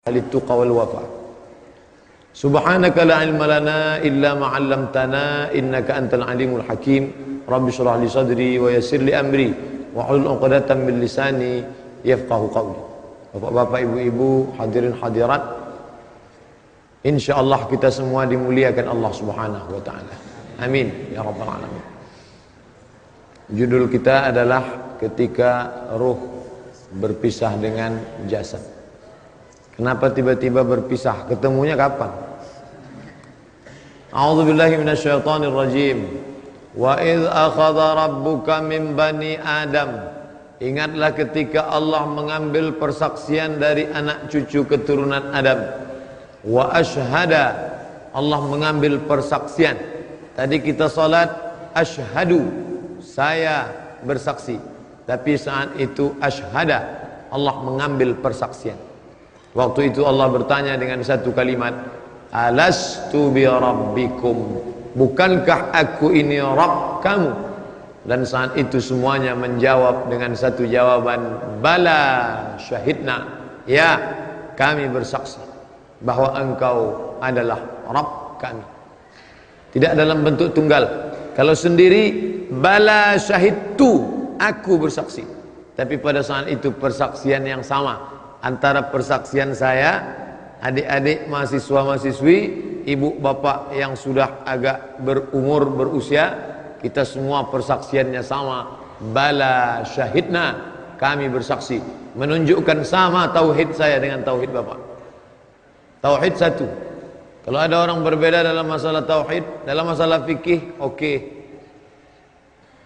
littuqa wal wafa. Subhanaka la ilma lana illa ma 'allamtana innaka antal alimul hakim. Rabbi shrah li sadri wa yassir li amri wa hlul 'uqdatam min lisani yafqahu qawli. Bapak-bapak, ibu-ibu, hadirin hadirat, insyaallah kita semua dimuliakan Allah Subhanahu wa taala. Amin ya rabbal alamin. Judul kita adalah ketika ruh berpisah dengan jasad. Kenapa tiba-tiba berpisah? Ketemunya kapan? A'udzubillahi minasyaitonir rajim. Wa idz akhadha rabbuka min bani Adam. Ingatlah ketika Allah mengambil persaksian dari anak cucu keturunan Adam. Wa asyhada, Allah mengambil persaksian. Tadi kita salat asyhadu, saya bersaksi. Tapi saat itu asyhada, Allah mengambil persaksian. Waktu itu Allah bertanya dengan satu kalimat, alastu bi rabbikum, bukankah aku ini Rabb kamu? Dan saat itu semuanya menjawab dengan satu jawaban, bala syahidna, ya kami bersaksi bahwa engkau adalah Rabb kami. Tidak dalam bentuk tunggal. Kalau sendiri, bala syahidtu, aku bersaksi. Tapi pada saat itu persaksian yang sama antara persaksian saya, adik-adik mahasiswa-mahasiswi, ibu bapak yang sudah agak berumur, berusia, kita semua persaksiannya sama, bala syahidna, kami bersaksi. Menunjukkan sama tauhid saya dengan tauhid bapak. Tauhid satu. Kalau ada orang berbeda dalam masalah tauhid, dalam masalah fikih, oke.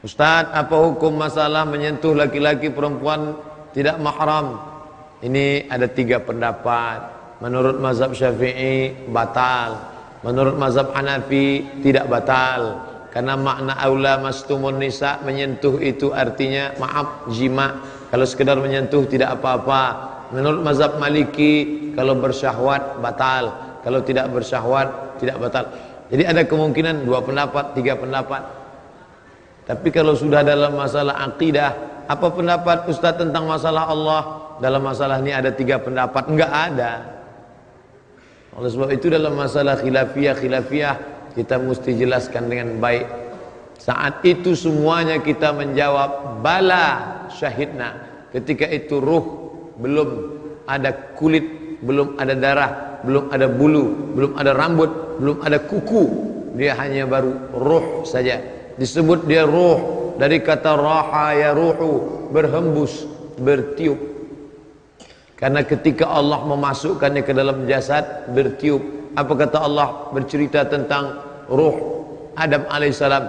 Ustaz, apa hukum masalah menyentuh laki-laki perempuan tidak mahram? Ini ada 3 pendapat. Menurut mazhab Syafi'i batal, menurut mazhab Hanafi tidak batal. Karena makna aula mastumun nisa, menyentuh itu artinya maaf jima. Kalau sekedar menyentuh tidak apa-apa. Menurut mazhab Maliki kalau bersyahwat batal, kalau tidak bersyahwat tidak batal. Jadi ada kemungkinan 2 pendapat, 3 pendapat. Tapi kalau sudah dalam masalah akidah, apa pendapat Ustaz tentang masalah Allah? Dalam masalah ini ada 3 pendapat, enggak ada. Oleh sebab itu dalam masalah khilafiyah kita mesti jelaskan dengan baik. Saat itu semuanya kita menjawab bala syahidna. Ketika itu ruh belum ada kulit, belum ada darah, belum ada bulu, belum ada rambut, belum ada kuku. Dia hanya baru ruh saja. Disebut dia ruh dari kata raha ya ruhu, berhembus, bertiup. Karena ketika Allah memasukkannya ke dalam jasad, bertiup. Apa kata Allah bercerita tentang ruh Adam alaihissalam?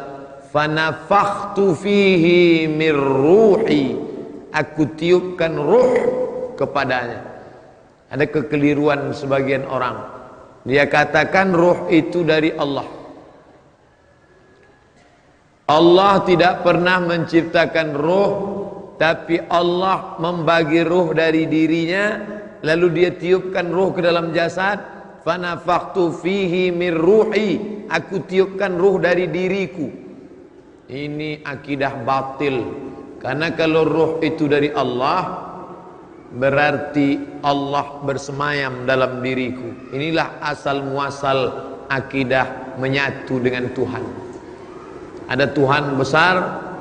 Fanafakhtu fihi mir ruhi, aku tiupkan ruh kepadanya. Ada kekeliruan sebagian orang. Dia katakan ruh itu dari Allah. Allah tidak pernah menciptakan ruh, tapi Allah membagi ruh dari dirinya, lalu dia tiupkan ruh ke dalam jasad. Fanafakhtu fihi mir ruhi, aku tiupkan ruh dari diriku. Ini akidah batil. Karena kalau ruh itu dari Allah, berarti Allah bersemayam dalam diriku. Inilah asal muasal akidah menyatu dengan Tuhan. Ada Tuhan besar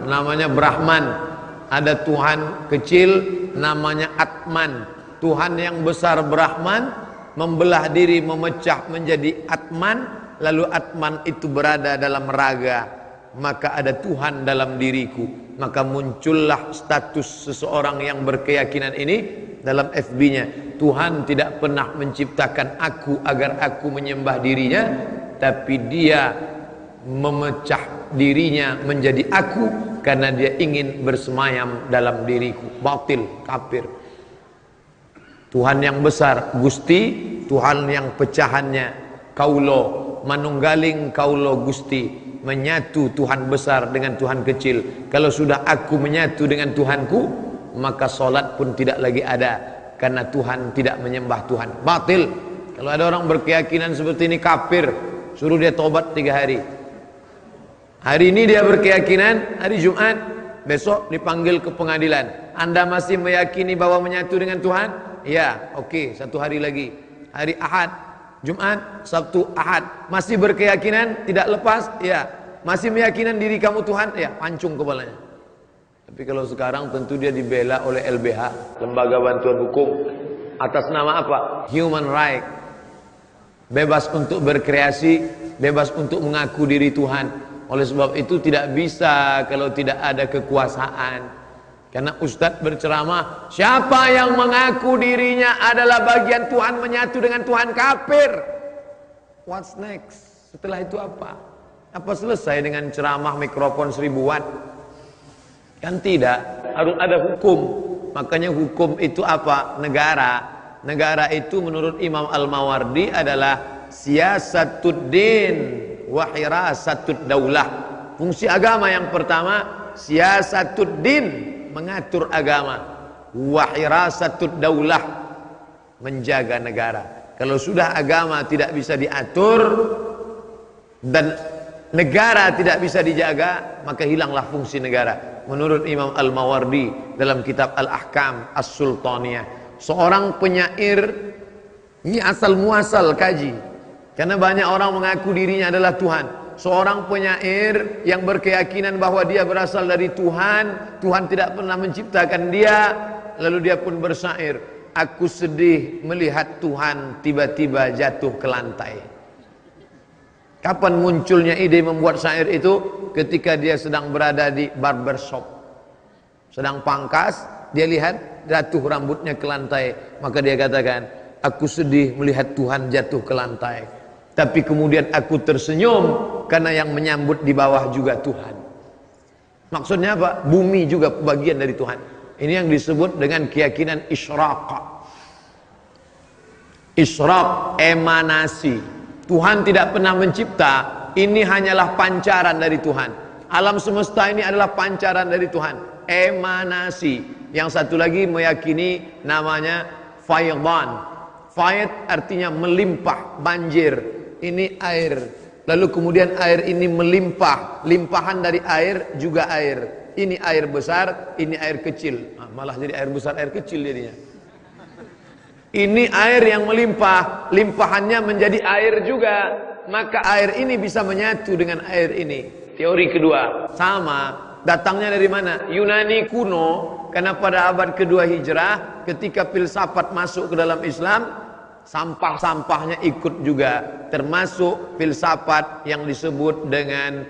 namanya Brahman, ada Tuhan kecil namanya Atman. Tuhan yang besar Brahman membelah diri, memecah menjadi Atman, lalu Atman itu berada dalam raga, maka ada Tuhan dalam diriku. Maka muncullah status seseorang yang berkeyakinan ini dalam FB-nya. Tuhan tidak pernah menciptakan aku agar aku menyembah dirinya, tapi dia memecah dirinya menjadi aku karena dia ingin bersemayam dalam diriku. Batil, kafir. Tuhan yang besar Gusti, Tuhan yang pecahannya kaulo, manunggaling kaulo Gusti, menyatu Tuhan besar dengan Tuhan kecil. Kalau sudah aku menyatu dengan Tuhanku, maka solat pun tidak lagi ada, karena Tuhan tidak menyembah Tuhan. Batil. Kalau ada orang berkeyakinan seperti ini, kafir. Suruh dia tobat 3 hari. Hari ini dia berkeyakinan, hari Jumat, besok dipanggil ke pengadilan. Anda masih meyakini bahwa menyatu dengan Tuhan? Ya, oke, satu hari lagi. Hari Ahad, Jumat, Sabtu, Ahad. Masih berkeyakinan, tidak lepas? Ya. Masih meyakinan diri kamu Tuhan? Ya, pancung kepalanya. Tapi kalau sekarang tentu dia dibela oleh LBH, Lembaga Bantuan Hukum. Atas nama apa? Human right. Bebas untuk berkreasi, bebas untuk mengaku diri Tuhan. Oleh sebab itu tidak bisa kalau tidak ada kekuasaan. Karena Ustadz berceramah, siapa yang mengaku dirinya adalah bagian Tuhan menyatu dengan Tuhan, kafir. What's next? Setelah itu apa? Apa selesai dengan ceramah mikrofon 1000 watt? Kan tidak, harus ada hukum. Makanya hukum itu apa? Negara. Negara itu menurut Imam Al-Mawardi adalah siyasatuddin wa hirasatud daulah. Fungsi agama yang pertama siyasatuddin, mengatur agama, wa hirasatud daulah, menjaga negara. Kalau sudah agama tidak bisa diatur dan negara tidak bisa dijaga, maka hilanglah fungsi negara. Menurut Imam Al-Mawardi dalam kitab Al-Ahkam As-Sultaniyah, seorang penyair ini asal muasal kaji, karena banyak orang mengaku dirinya adalah Tuhan. Seorang penyair yang berkeyakinan bahwa dia berasal dari Tuhan, Tuhan tidak pernah menciptakan dia, lalu dia pun bersyair, aku sedih melihat Tuhan tiba-tiba jatuh ke lantai. Kapan munculnya ide membuat syair itu? Ketika dia sedang berada di barbershop, sedang pangkas, dia lihat jatuh rambutnya ke lantai, maka dia katakan, aku sedih melihat Tuhan jatuh ke lantai, tapi kemudian aku tersenyum karena yang menyambut di bawah juga Tuhan. Maksudnya apa? Bumi juga bagian dari Tuhan. Ini yang disebut dengan keyakinan isyraq. Isyraq, emanasi. Tuhan tidak pernah mencipta, ini hanyalah pancaran dari Tuhan. Alam semesta ini adalah pancaran dari Tuhan, emanasi. Yang satu lagi meyakini namanya faydan. Faid artinya melimpah, banjir. Ini air, lalu kemudian air ini melimpah, limpahan dari air juga air. Ini air besar, ini air kecil. Malah jadi air besar, air kecil jadinya. Ini air yang melimpah, limpahannya menjadi air juga, maka air ini bisa menyatu dengan air ini. Teori kedua sama, datangnya dari mana? Yunani kuno, karena pada abad kedua Hijrah, ketika filsafat masuk ke dalam Islam, sampah-sampahnya ikut juga, termasuk filsafat yang disebut dengan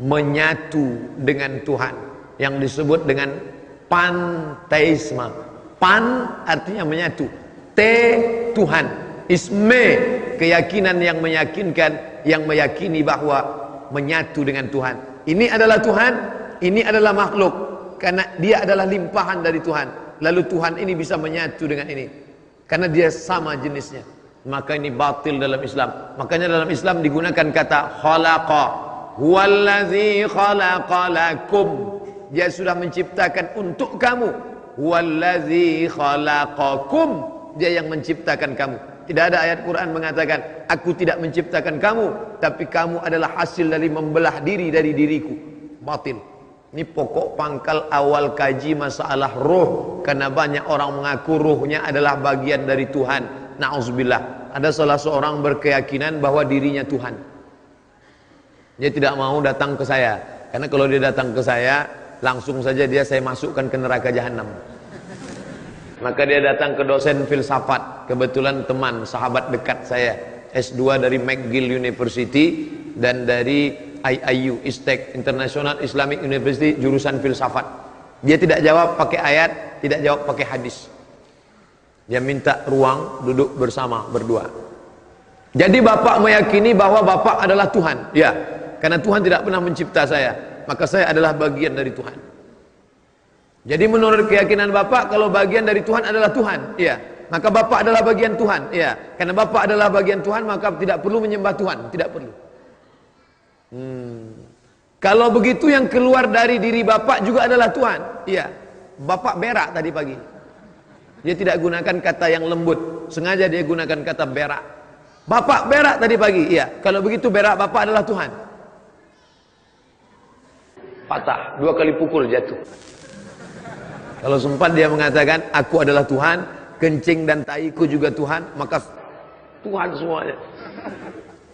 menyatu dengan Tuhan, yang disebut dengan panteisme. Pan artinya menyatu, te Tuhan, isme keyakinan yang meyakinkan, yang meyakini bahwa menyatu dengan Tuhan. Ini adalah Tuhan, ini adalah makhluk, karena dia adalah limpahan dari Tuhan. Lalu Tuhan ini bisa menyatu dengan ini karena dia sama jenisnya. Maka ini batil dalam Islam. Makanya dalam Islam digunakan kata khalaqa, huwallazi khalaqa lakum. Dia sudah menciptakan untuk kamu. Huwallazi khalaqakum. Dia yang menciptakan kamu. Tidak ada ayat Quran mengatakan aku tidak menciptakan kamu, tapi kamu adalah hasil dari membelah diri dari diriku. Batil. Ini pokok pangkal awal kaji masalah roh, karena banyak orang mengaku rohnya adalah bagian dari Tuhan. Na'udzubillah. Ada salah seorang berkeyakinan bahwa dirinya Tuhan. Dia tidak mau datang ke saya, karena kalau dia datang ke saya, langsung saja saya masukkan ke neraka jahanam. Maka dia datang ke dosen filsafat, kebetulan teman, sahabat dekat saya, S2 dari McGill University dan dari IIU, ISTEC, International Islamic University, jurusan filsafat. Dia tidak jawab pakai ayat, tidak jawab pakai hadis. Dia minta ruang duduk bersama berdua. Jadi bapak meyakini bahwa bapak adalah Tuhan. Ya, karena Tuhan tidak pernah mencipta saya, maka saya adalah bagian dari Tuhan. Jadi menurut keyakinan bapak, kalau bagian dari Tuhan adalah Tuhan, ya, maka bapak adalah bagian Tuhan, ya. Karena bapak adalah bagian Tuhan, maka tidak perlu menyembah Tuhan, tidak perlu. Kalau begitu yang keluar dari diri bapak juga adalah Tuhan, iya. Bapak berak tadi pagi. Dia tidak gunakan kata yang lembut, sengaja dia gunakan kata berak. Bapak berak tadi pagi, iya. Kalau begitu berak bapak adalah Tuhan. Patah, 2 kali pukul jatuh. Kalau sempat dia mengatakan aku adalah Tuhan, kencing dan taiku juga Tuhan, maka Tuhan semuanya.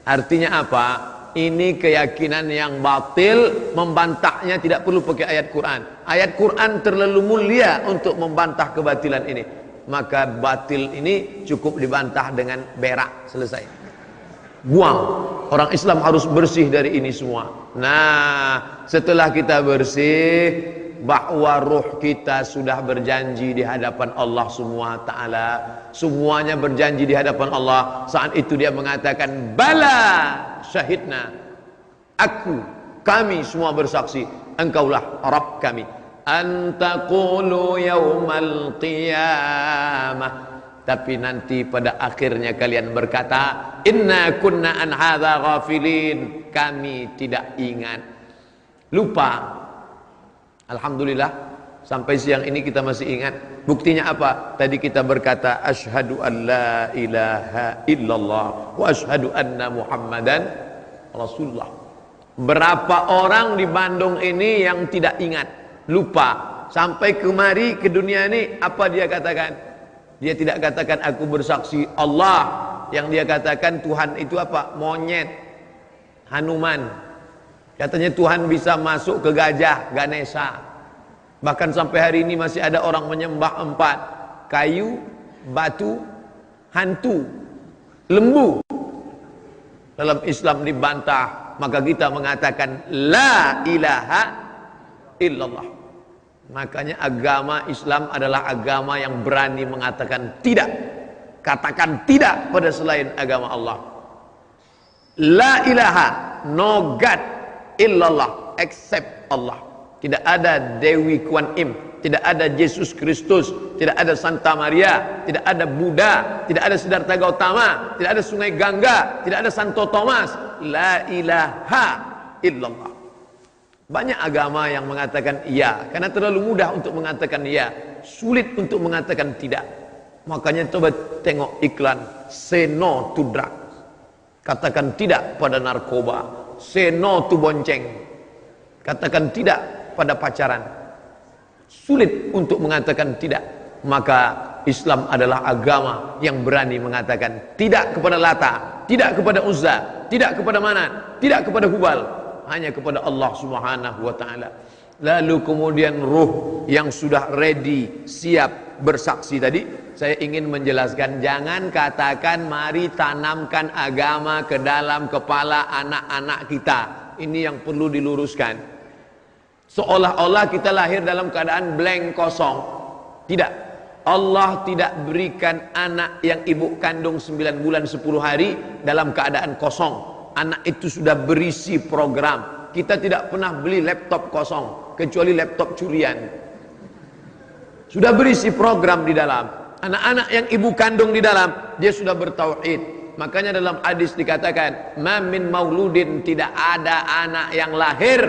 Artinya apa? Ini keyakinan yang batil, membantahnya tidak perlu pakai ayat Quran. Ayat Quran terlalu mulia untuk membantah kebatilan ini. Maka batil ini cukup dibantah dengan berak, selesai. Buang. Orang Islam harus bersih dari ini semua. Nah, setelah kita bersih, bahwa ruh kita sudah berjanji di hadapan Allah semua Ta'ala, semuanya berjanji di hadapan Allah. Saat itu dia mengatakan, bala syahidna, kami semua bersaksi, engkaulah Rabb kami. Antaqulu yaumal qiyamah, tapi nanti pada akhirnya kalian berkata, inna kunna an hadza ghafilin, kami tidak ingat, lupa. Alhamdulillah sampai siang ini kita masih ingat. Buktinya apa? Tadi kita berkata asyhadu an la ilaha illallah wa asyhadu anna muhammadan rasulullah. Berapa orang di Bandung ini yang tidak ingat, lupa. Sampai kemari ke dunia ini apa dia katakan? Dia tidak katakan aku bersaksi Allah. Yang dia katakan Tuhan itu apa? Monyet, Hanuman. Katanya Tuhan bisa masuk ke gajah, Ganesha. Bahkan sampai hari ini masih ada orang menyembah 4: kayu, batu, hantu, lembu. Dalam Islam dibantah. Maka kita mengatakan la ilaha illallah. Makanya agama Islam adalah agama yang berani mengatakan tidak. Katakan tidak pada selain agama Allah. La ilaha, no God illallah, except Allah. Tidak ada Dewi Kuan Im, tidak ada Yesus Kristus, tidak ada Santa Maria, tidak ada Buddha, tidak ada Siddhartha Gautama, tidak ada Sungai Gangga, tidak ada Santo Thomas. La ilaha illallah. Banyak agama yang mengatakan iya, karena terlalu mudah untuk mengatakan iya, sulit untuk mengatakan tidak. Makanya coba tengok iklan, say no to drugs. Katakan tidak pada narkoba, say no to bonceng. Katakan tidak pada pacaran. Sulit untuk mengatakan tidak. Maka Islam adalah agama yang berani mengatakan tidak kepada Lata, tidak kepada Uzza, tidak kepada Manat, tidak kepada Hubal, hanya kepada Allah Subhanahu wa taala. Lalu kemudian ruh yang sudah ready, siap bersaksi tadi, saya ingin menjelaskan, jangan katakan mari tanamkan agama ke dalam kepala anak-anak kita. Ini yang perlu diluruskan. Seolah-olah kita lahir dalam keadaan blank, kosong. Tidak. Allah tidak berikan anak yang ibu kandung 9 bulan 10 hari dalam keadaan kosong. Anak itu sudah berisi program. Kita tidak pernah beli laptop kosong, kecuali laptop curian. Sudah berisi program di dalam. Anak-anak yang ibu kandung di dalam, dia sudah bertauhid. Makanya dalam hadis dikatakan, ma min mauludin, tidak ada anak yang lahir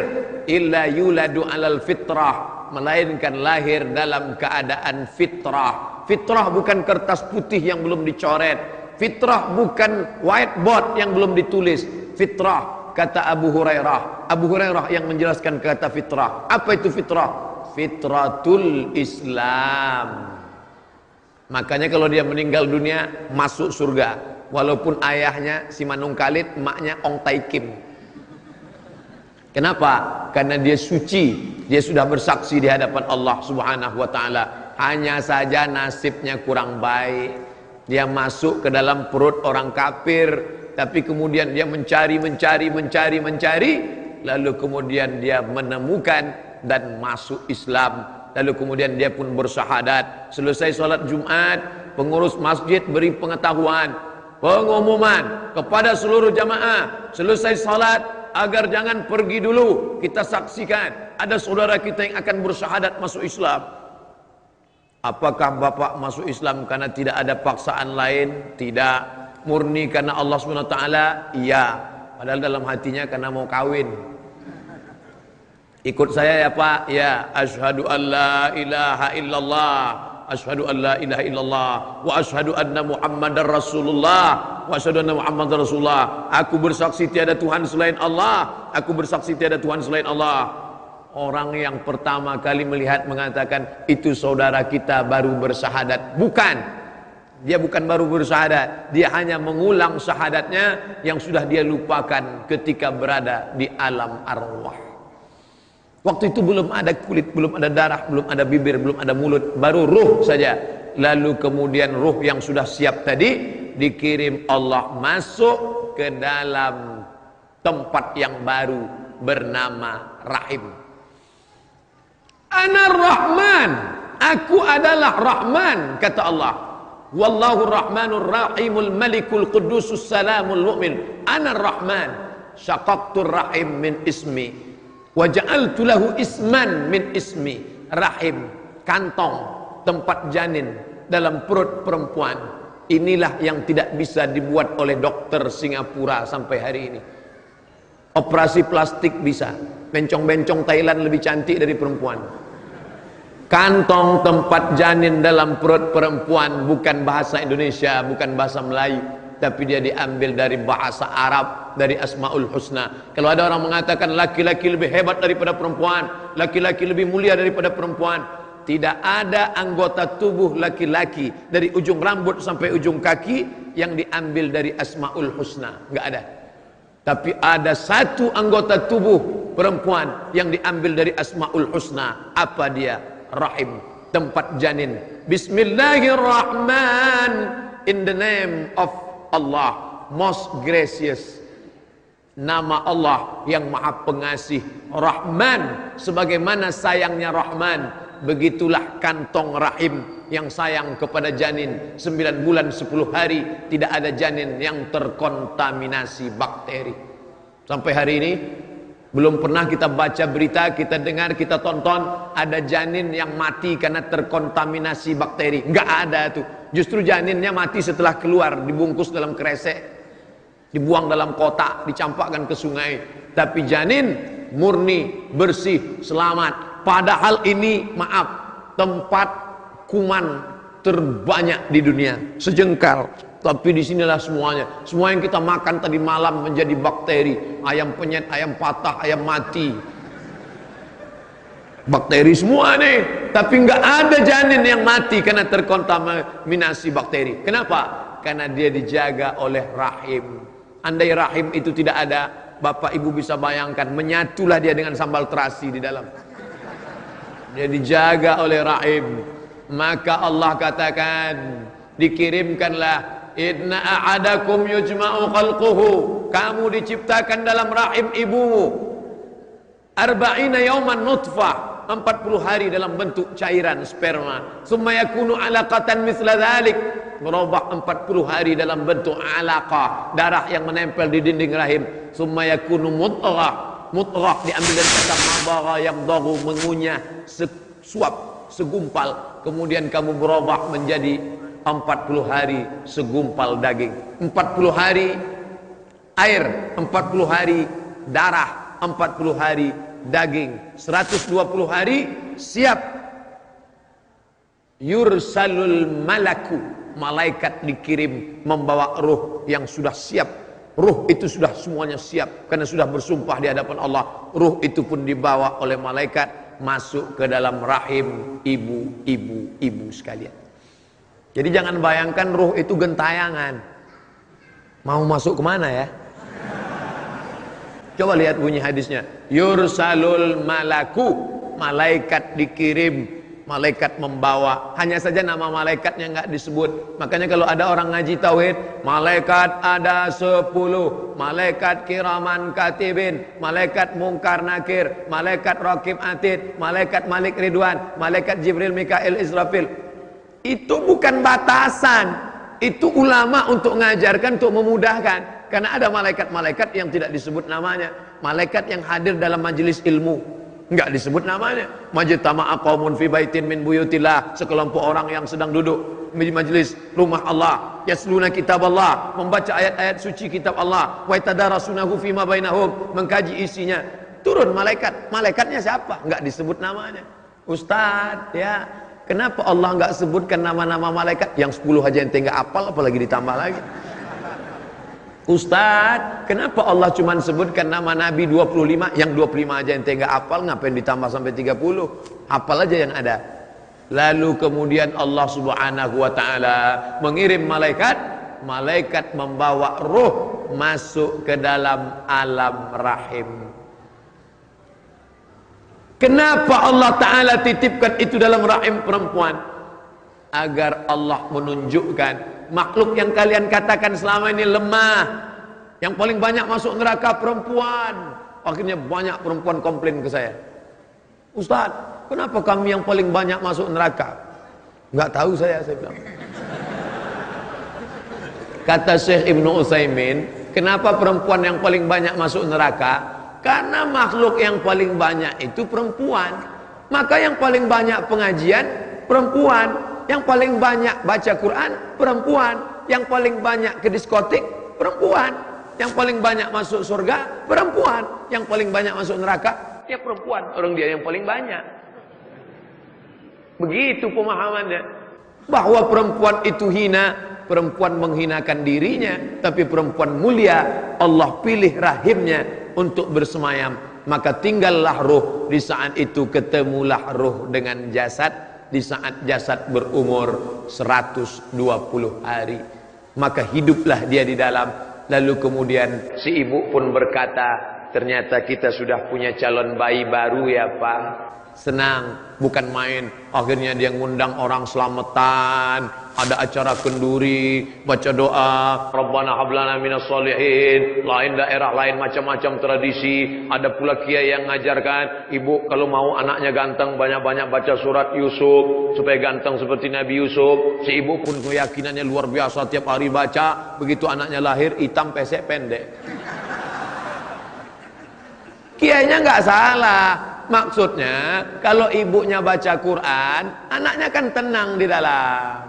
illa yuladu alal fitrah, melainkan lahir dalam keadaan fitrah. Fitrah bukan kertas putih yang belum dicoret. Fitrah bukan whiteboard yang belum ditulis. Fitrah, kata Abu Hurairah. Abu Hurairah yang menjelaskan kata fitrah. Apa itu fitrah? Fitratul Islam. Makanya kalau dia meninggal dunia masuk surga, walaupun ayahnya si Manung Khalid, emaknya Ong Tai Kim. Kenapa? Karena dia suci, dia sudah bersaksi di hadapan Allah Subhanahu wa taala. Hanya saja nasibnya kurang baik. Dia masuk ke dalam perut orang kafir, tapi kemudian dia mencari, lalu kemudian dia menemukan dan masuk Islam. Lalu kemudian dia pun bersyahadat. Selesai sholat Jumat, pengurus masjid beri pengetahuan, pengumuman kepada seluruh jamaah, selesai sholat agar jangan pergi dulu, kita saksikan ada saudara kita yang akan bersyahadat masuk Islam. Apakah bapak masuk Islam karena tidak ada paksaan lain? Tidak. Murni karena Allah SWT? Iya. Padahal dalam hatinya karena mau kawin. Ikut saya ya Pak? Ya. Asyhadu an la ilaha illallah, asyhadu an la ilaha illallah, wa asyhadu anna Muhammadar Rasulullah, wa asyhadu anna Muhammadar Rasulullah. Aku bersaksi tiada Tuhan selain Allah, aku bersaksi tiada Tuhan selain Allah. Orang yang pertama kali melihat mengatakan itu saudara kita baru bersyahadat. Bukan. Dia bukan baru bersyahadat, dia hanya mengulang syahadatnya yang sudah dia lupakan ketika berada di alam arwah. Waktu itu belum ada kulit, belum ada darah, belum ada bibir, belum ada mulut, baru ruh saja. Lalu kemudian ruh yang sudah siap tadi dikirim Allah masuk ke dalam tempat yang baru bernama rahim. Ana Rahman, aku adalah Rahman, kata Allah. Wallahu Rahmanur Rahimul Malikul Qudusus Salamul Mu'min. Ana Rahman, syaqaqtur rahim min ismi wa ja'altu lahu isman min ismi. Rahim, kantong, tempat janin dalam perut perempuan. Inilah yang tidak bisa dibuat oleh dokter Singapura sampai hari ini. Operasi plastik bisa, bencong-bencong Thailand lebih cantik dari perempuan. Kantong tempat janin dalam perut perempuan bukan bahasa Indonesia, bukan bahasa Melayu, tapi dia diambil dari bahasa Arab, dari Asmaul Husna. Kalau ada orang mengatakan laki-laki lebih hebat daripada perempuan, laki-laki lebih mulia daripada perempuan, tidak ada anggota tubuh laki-laki dari ujung rambut sampai ujung kaki yang diambil dari Asmaul Husna, enggak ada. Tapi ada satu anggota tubuh perempuan yang diambil dari Asmaul Husna. Apa dia? Rahim, tempat janin. Bismillahirrahman, in the name of Allah, most gracious. Nama Allah yang maha pengasih. Rahman, sebagaimana sayangnya Rahman, begitulah kantong rahim yang sayang kepada janin. 9 bulan 10 hari tidak ada janin yang terkontaminasi bakteri. Sampai hari ini belum pernah kita baca berita, kita dengar, kita tonton ada janin yang mati karena terkontaminasi bakteri. Enggak ada tuh. Justru janinnya mati setelah keluar, dibungkus dalam kresek, dibuang dalam kotak, dicampakkan ke sungai. Tapi janin murni, bersih, selamat. Padahal ini, maaf, tempat kuman terbanyak di dunia, sejengkal. Tapi disinilah semuanya. Semua yang kita makan tadi malam menjadi bakteri. Ayam penyet, ayam patah, ayam mati. Bakteri semua nih. Tapi nggak ada janin yang mati karena terkontaminasi bakteri. Kenapa? Karena dia dijaga oleh rahim. Andai rahim itu tidak ada, Bapak Ibu bisa bayangkan, menyatulah dia dengan sambal terasi di dalam. Dia dijaga oleh rahim. Maka Allah katakan, dikirimkanlah, inna a'adakum yujma'u khalquhu, kamu diciptakan dalam rahim ibumu, arba'ina yawman nutfah, 40 hari dalam bentuk cairan sperma, summa yakunu alaqatan mithla dhalik, berubah 40 hari dalam bentuk alaqah, darah yang menempel di dinding rahim, summa yakunu mudghah, mudghah diambil dari kata mabagha yang dagu, mengunyah, sesuap, segumpal, kemudian kamu berubah menjadi 40 hari segumpal daging, 40 hari air, 40 hari darah, 40 hari daging, 120 hari siap. Yursalul malaku, malaikat dikirim membawa ruh yang sudah siap. Ruh itu sudah semuanya siap karena sudah bersumpah di hadapan Allah. Ruh itu pun dibawa oleh malaikat masuk ke dalam rahim ibu sekalian. Jadi jangan bayangkan ruh itu gentayangan. Mau masuk kemana ya? Coba lihat bunyi hadisnya. Yursalul malaku, malaikat dikirim, malaikat membawa. Hanya saja nama malaikatnya nggak disebut. Makanya kalau ada orang ngaji tauhid, malaikat ada 10, malaikat kiraman katibin, malaikat mungkar nakir, malaikat raqib atid, malaikat malik ridwan, malaikat jibril mikail israfil. Itu bukan batasan. Itu ulama untuk mengajarkan, untuk memudahkan. Karena ada malaikat-malaikat yang tidak disebut namanya. Malaikat yang hadir dalam majelis ilmu, enggak disebut namanya. Majtama'a qaumun fi baitin min buyutillah, sekelompok orang yang sedang duduk di majelis rumah Allah, yasluna kitab Allah, membaca ayat-ayat suci kitab Allah, wa yatadarasunahu fima bainahum, mengkaji isinya. Turun malaikat. Malaikatnya siapa? Enggak disebut namanya. Ustaz, ya, kenapa Allah enggak sebutkan nama-nama malaikat? Yang 10 aja ente enggak hafal, apalagi ditambah lagi. Ustaz, kenapa Allah cuma sebutkan nama Nabi 25? Yang 25 aja yang nggak hafal, ngapain ditambah sampai 30? Hafal aja yang ada. Lalu kemudian Allah subhanahu wa ta'ala mengirim malaikat. Malaikat membawa ruh masuk ke dalam alam rahim. Kenapa Allah ta'ala titipkan itu dalam rahim perempuan? Agar Allah menunjukkan makhluk yang kalian katakan selama ini lemah, yang paling banyak masuk neraka perempuan. Akhirnya banyak perempuan komplain ke saya, Ustaz, kenapa kami yang paling banyak masuk neraka? Nggak tahu saya bilang. Kata Syekh Ibnu Utsaimin, kenapa perempuan yang paling banyak masuk neraka? Karena makhluk yang paling banyak itu perempuan. Maka yang paling banyak pengajian perempuan, yang paling banyak baca Quran perempuan, yang paling banyak ke diskotik perempuan, yang paling banyak masuk surga perempuan, yang paling banyak masuk neraka ya perempuan. Orang dia yang paling banyak. Begitu pemahamannya, bahwa perempuan itu hina, perempuan menghinakan dirinya, tapi perempuan mulia, Allah pilih rahimnya untuk bersemayam. Maka tinggallah ruh. Di saat itu ketemulah ruh dengan jasad. Di saat jasad berumur 120 hari, maka hiduplah dia di dalam. Lalu kemudian si ibu pun berkata, ternyata kita sudah punya calon bayi baru ya Pak. Senang, bukan main. Akhirnya dia ngundang orang selamatan, ada acara kenduri, baca doa, Rabbana hablana minas solihin. Lain daerah, lain macam-macam tradisi. Ada pula kiai yang ngajarkan, ibu kalau mau anaknya ganteng, banyak-banyak baca surat Yusuf supaya ganteng seperti Nabi Yusuf. Si ibu pun keyakinannya luar biasa, tiap hari baca. Begitu anaknya lahir, hitam pesek pendek. Kiainya nggak salah. Maksudnya kalau ibunya baca Quran, anaknya kan tenang di dalam.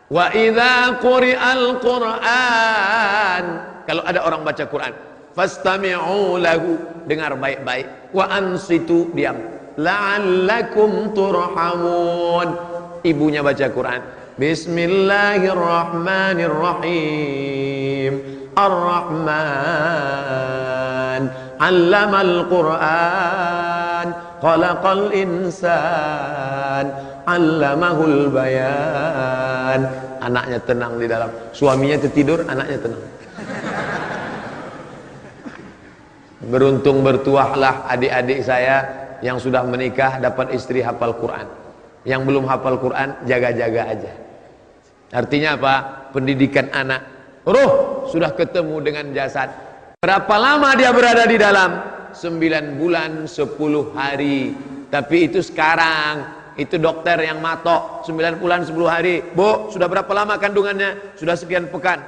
Wa idza quri'al Qur'an, kalau ada orang baca Quran, fastami'u lahu, dengar baik-baik. Wa ansitu, diam. La'allakum turhamun. Ibunya baca Quran, Bismillahirrahmanirrahim. Ar-Rahman 'allamal Qur'an, khalaqal insan, 'allamahul bayan. Anaknya tenang di dalam. Suaminya tertidur, anaknya tenang. Beruntung bertuahlah adik-adik saya yang sudah menikah dapat istri hafal Quran. Yang belum hafal Quran, jaga-jaga aja. Artinya apa? Pendidikan anak. Ruh sudah ketemu dengan jasad. Berapa lama dia berada di dalam? 9 bulan 10 hari. Tapi itu sekarang. Itu dokter yang matok 9 bulan 10 hari. Bu, sudah berapa lama kandungannya? Sudah sekian pekan.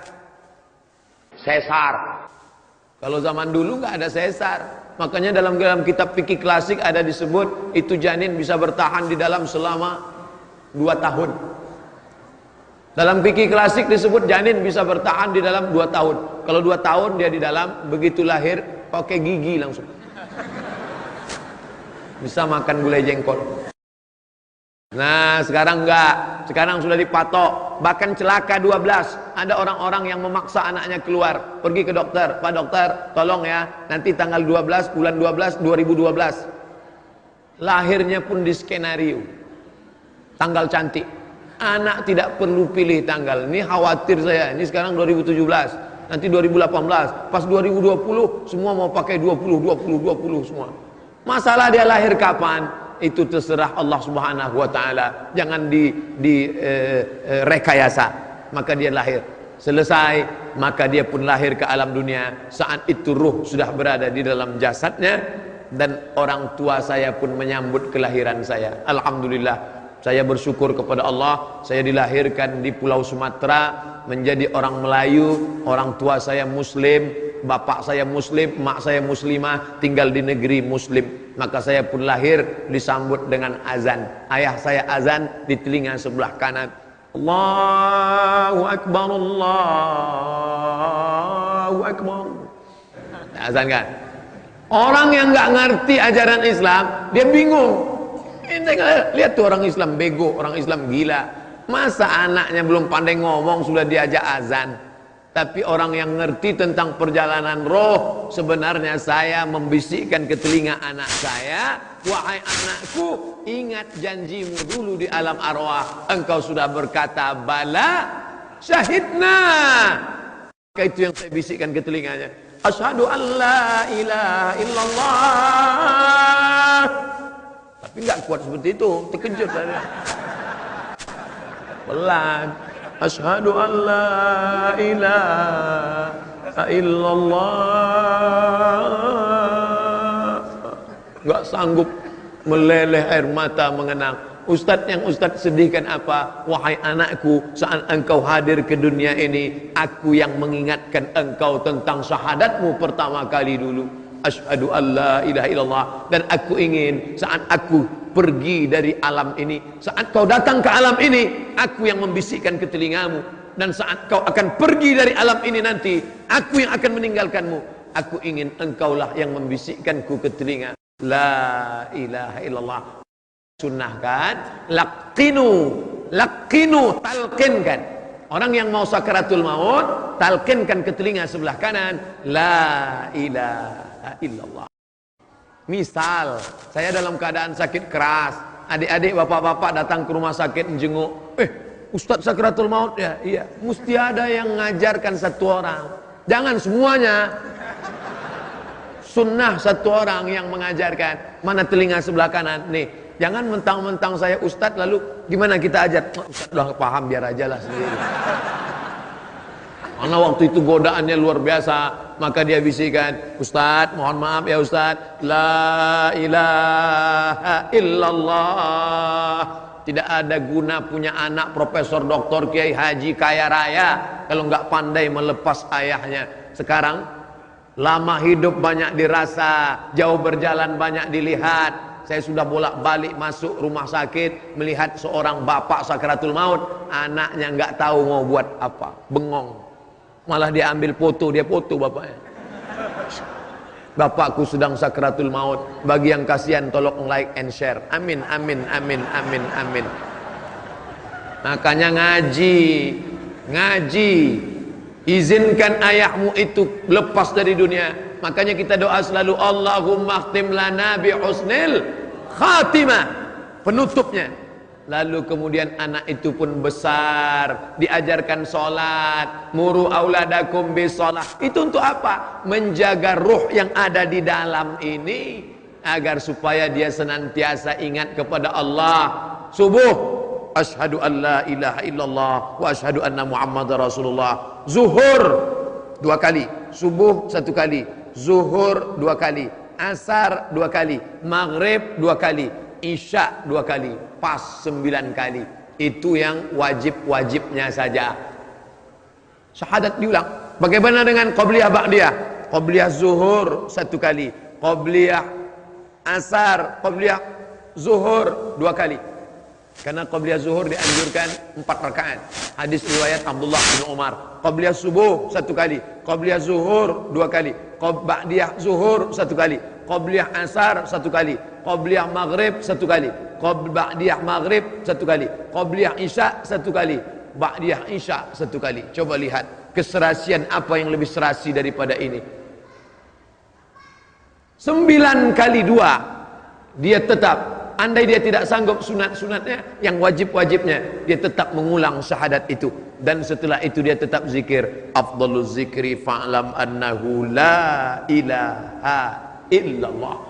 Sesar. Kalau zaman dulu nggak ada sesar. Makanya dalam kitab fikih klasik ada disebut itu janin bisa bertahan di dalam selama 2 tahun. Dalam fikih klasik disebut janin bisa bertahan di dalam 2 tahun. Kalau 2 tahun dia di dalam, begitu lahir pakai gigi langsung. Bisa makan gulai jengkol. Nah, sekarang enggak. Sekarang sudah dipatok. Bahkan celaka 12. Ada orang-orang yang memaksa anaknya keluar. Pergi ke dokter. Pak dokter, tolong ya. Nanti tanggal 12, bulan 12, 2012. Lahirnya pun di skenario. Tanggal cantik. Anak tidak perlu pilih tanggal. Ini khawatir saya. Ini sekarang 2017. Nanti 2018. Pas 2020, semua mau pakai 20 semua. Masalah dia lahir kapan? Itu terserah Allah Subhanahu wa taala. Jangan rekayasa. Maka dia lahir. Selesai, maka dia pun lahir ke alam dunia. Saat itu ruh sudah berada di dalam jasadnya, dan orang tua saya pun menyambut kelahiran saya. Alhamdulillah. Saya bersyukur kepada Allah, saya dilahirkan di Pulau Sumatera menjadi orang Melayu, orang tua saya Muslim, bapak saya Muslim, mak saya Muslimah, tinggal di negeri Muslim. Maka saya pun lahir disambut dengan azan. Ayah saya azan di telinga sebelah kanan. Allahu Akbar, Allahu Akbar. Azan kan? Orang yang nggak ngerti ajaran Islam, dia bingung. Lihat tuh orang Islam bego, orang Islam gila. Masa anaknya belum pandai ngomong sudah diajak azan? Tapi orang yang ngerti tentang perjalanan roh, sebenarnya saya membisikkan ke telinga anak saya, wahai anakku, ingat janjimu dulu di alam arwah. Engkau sudah berkata bala, syahidna. Itu yang saya bisikkan ke telinganya. Asyhadu an la ilaha illallah. Tapi enggak kuat seperti itu, terkejut saya. Pelan. Asyhadu an la ilaha illallah. Enggak sanggup, meleleh air mata mengenang. Ustadz, yang Ustadz sedihkan apa? Wahai anakku, saat engkau hadir ke dunia ini, aku yang mengingatkan engkau tentang syahadatmu pertama kali dulu. Asyhadu an la ilaha illallah. Dan aku ingin saat aku pergi dari alam ini, saat kau datang ke alam ini, aku yang membisikkan ke telingamu. Dan saat kau akan pergi dari alam ini nanti, aku yang akan meninggalkanmu. Aku ingin engkaulah yang membisikkanku ke telinga. La ilaha illallah. Sunnahkan, laqinu, talqinkan. Orang yang mau sakaratul maut, talqinkan ke telinga sebelah kanan, la ilaha illallah. Misal, saya dalam keadaan sakit keras, adik-adik, bapak-bapak datang ke rumah sakit menjenguk, Ustadz sakaratul maut ya, iya. Mesti ada yang mengajarkan satu orang. Jangan semuanya. Sunnah satu orang yang mengajarkan. Mana telinga sebelah kanan? Nih. Jangan mentang-mentang saya ustadz lalu gimana kita ajar? Ustadz udah paham, biar aja lah sendiri. Karena waktu itu godaannya luar biasa, maka dia bisikan, Ustadz mohon maaf ya Ustadz, la ilaha illallah. Tidak ada guna punya anak profesor, doktor, kiai, haji, kaya raya kalau nggak pandai melepas ayahnya. Sekarang lama hidup banyak dirasa, jauh berjalan banyak dilihat. Saya sudah bolak-balik masuk rumah sakit melihat seorang bapak sakaratul maut, anaknya nggak tahu mau buat apa, bengong. Malah dia ambil foto, dia foto bapaknya. Bapakku sedang sakaratul maut. Bagi yang kasihan tolong like and share. Amin, amin, amin, amin, amin. Makanya ngaji. Izinkan ayahmu itu lepas dari dunia. Makanya kita doa selalu, Allahumma khtim lana bi husnil khatimah, penutupnya. Lalu kemudian anak itu pun besar, diajarkan sholat, muru auladakum bis sholat. Itu untuk apa? Menjaga ruh yang ada di dalam ini, agar supaya dia senantiasa ingat kepada Allah. Subuh, asyhadu an la ilaha illallah wa asyhadu anna muhammadar rasulullah. Zuhur 2 kali, subuh 1 kali, zuhur 2 kali, asar 2 kali, maghrib 2 kali, isya 2 kali, pas 9 kali. Itu yang wajib-wajibnya saja. Syahadat diulang. Bagaimana dengan qabliyah ba'diyah? Qabliyah zuhur 1 kali, qabliyah asar, qabliyah zuhur 2 kali. Karena qabliyah zuhur dianjurkan 4 rakaat. Hadis riwayat Abdullah bin Umar. Qabliyah subuh 1 kali, qabliyah zuhur 2 kali, ba'diyah zuhur 1 kali, qabliyah asar 1 kali, qabliyah maghrib 1 kali, ba'diyah maghrib 1 kali, qabliyah isya 1 kali, ba'diyah isya 1 kali. Coba lihat keserasian apa yang lebih serasi daripada ini. 9 kali 2 dia tetap. Andai dia tidak sanggup sunat-sunatnya, yang wajib-wajibnya, dia tetap mengulang syahadat itu. Dan setelah itu dia tetap zikir. Afdaluz zikri fa'lam annahu la ilaha illallah.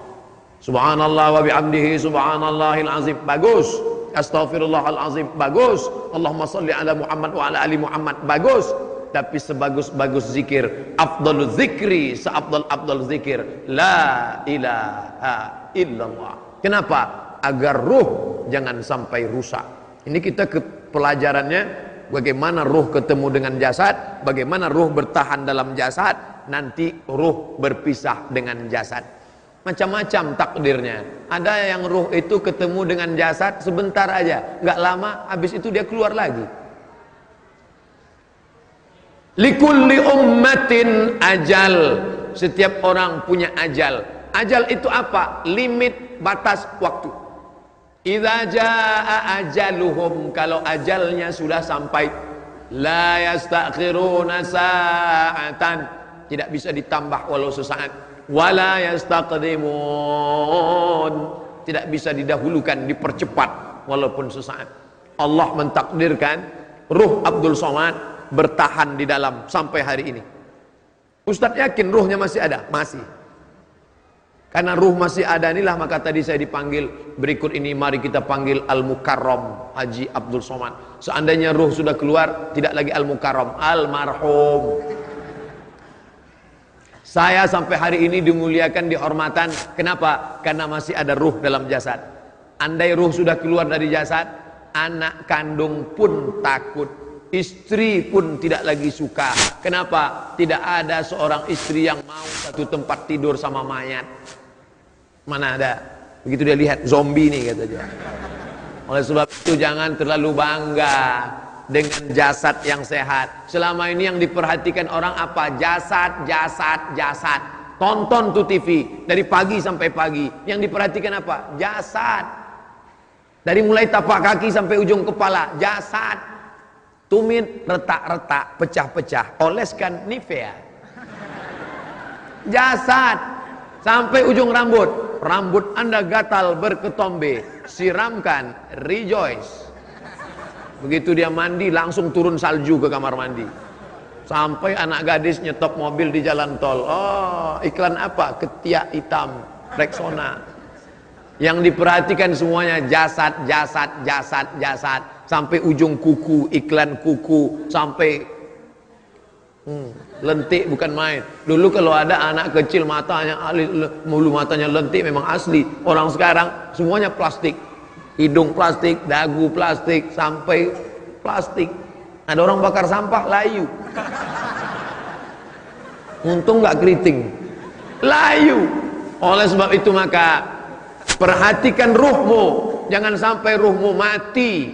Subhanallah wa bihamdihi subhanallahil azim. Bagus. Astaghfirullahal azim. Bagus. Allahumma salli ala Muhammad wa ala ali Muhammad. Bagus. Tapi sebagus-bagus zikir, afdaluz zikri, seafdal-afdal zikir, la ilaha illallah. Kenapa? Agar ruh jangan sampai rusak. Ini kita ke pelajarannya, bagaimana ruh ketemu dengan jasad, bagaimana ruh bertahan dalam jasad, nanti ruh berpisah dengan jasad. Macam-macam takdirnya. Ada yang ruh itu ketemu dengan jasad sebentar aja, nggak lama, habis itu dia keluar lagi. Likulli ummatin ajal. Setiap orang punya ajal. Ajal itu apa? Limit, batas waktu. Idza jaa ajaluhum, kalau ajalnya sudah sampai. La yastakhiruna sa'atan, tidak bisa ditambah walau sesaat. Wala yastaqdimun, tidak bisa didahulukan, dipercepat walaupun sesaat. Allah mentakdirkan ruh Abdul Somad bertahan di dalam sampai hari ini. Ustadz yakin ruhnya masih ada? Masih. Karena ruh masih ada inilah maka tadi saya dipanggil. Berikut ini mari kita panggil Al-Mukarram Haji Abdul Somad. Seandainya ruh sudah keluar, tidak lagi Al-Mukarram, Almarhum. Saya sampai hari ini dimuliakan, dihormatan. Kenapa? Karena masih ada ruh dalam jasad. Andai ruh sudah keluar dari jasad, anak kandung pun takut, istri pun tidak lagi suka. Kenapa? Tidak ada seorang istri yang mau satu tempat tidur sama mayat. Mana ada? Begitu dia lihat zombie nih, kata dia. Oleh sebab itu jangan terlalu bangga dengan jasad yang sehat. Selama ini yang diperhatikan orang apa? Jasad, jasad, jasad. Tonton tuh TV dari pagi sampai pagi. Yang diperhatikan apa? Jasad. Dari mulai tapak kaki sampai ujung kepala, jasad. Tumit, retak-retak, pecah-pecah, oleskan Nivea. Jasad. Sampai ujung rambut. Rambut Anda gatal berketombe, siramkan Rejoice. Begitu dia mandi langsung turun salju ke kamar mandi. Sampai anak gadis nyetop mobil di jalan tol. Oh, iklan apa? Ketiak hitam, Rexona. Yang diperhatikan semuanya jasad, jasad, jasad, jasad. Sampai ujung kuku, iklan kuku. Sampai lentik bukan main. Dulu kalau ada anak kecil matanya mulu matanya lentik memang asli. Orang sekarang semuanya plastik. Hidung plastik, dagu plastik, sampai plastik. Ada orang bakar sampah, layu. Untung nggak keriting, layu. Oleh sebab itu maka perhatikan ruhmu, jangan sampai ruhmu mati.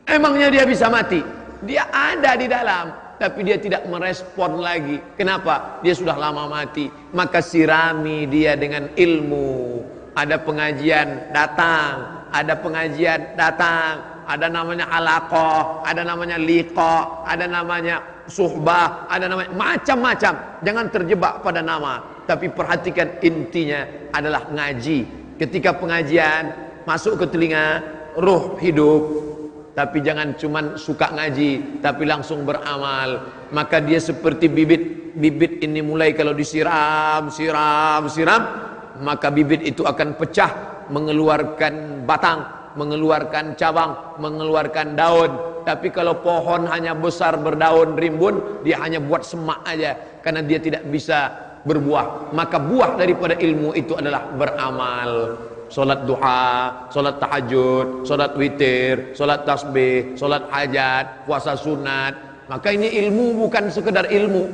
Emangnya dia bisa mati? Dia ada di dalam, tapi dia tidak merespon lagi. Kenapa? Dia sudah lama mati. Maka sirami dia dengan ilmu. Ada pengajian, datang. Ada pengajian, datang. Ada namanya alaqah, ada namanya liqa, ada namanya suhbah, ada namanya macam-macam. Jangan terjebak pada nama, tapi perhatikan intinya adalah ngaji. Ketika pengajian masuk ke telinga, ruh hidup. Tapi jangan cuman suka ngaji, tapi langsung beramal. Maka dia seperti bibit. Bibit ini mulai kalau disiram, siram, siram, maka bibit itu akan pecah, mengeluarkan batang, mengeluarkan cabang, mengeluarkan daun. Tapi kalau pohon hanya besar berdaun rimbun, dia hanya buat semak aja, karena dia tidak bisa berbuah. Maka buah daripada ilmu itu adalah beramal. Solat duha, solat tahajud, solat witir, solat tasbih, solat hajat, puasa sunat. Maka ini ilmu, bukan sekedar ilmu.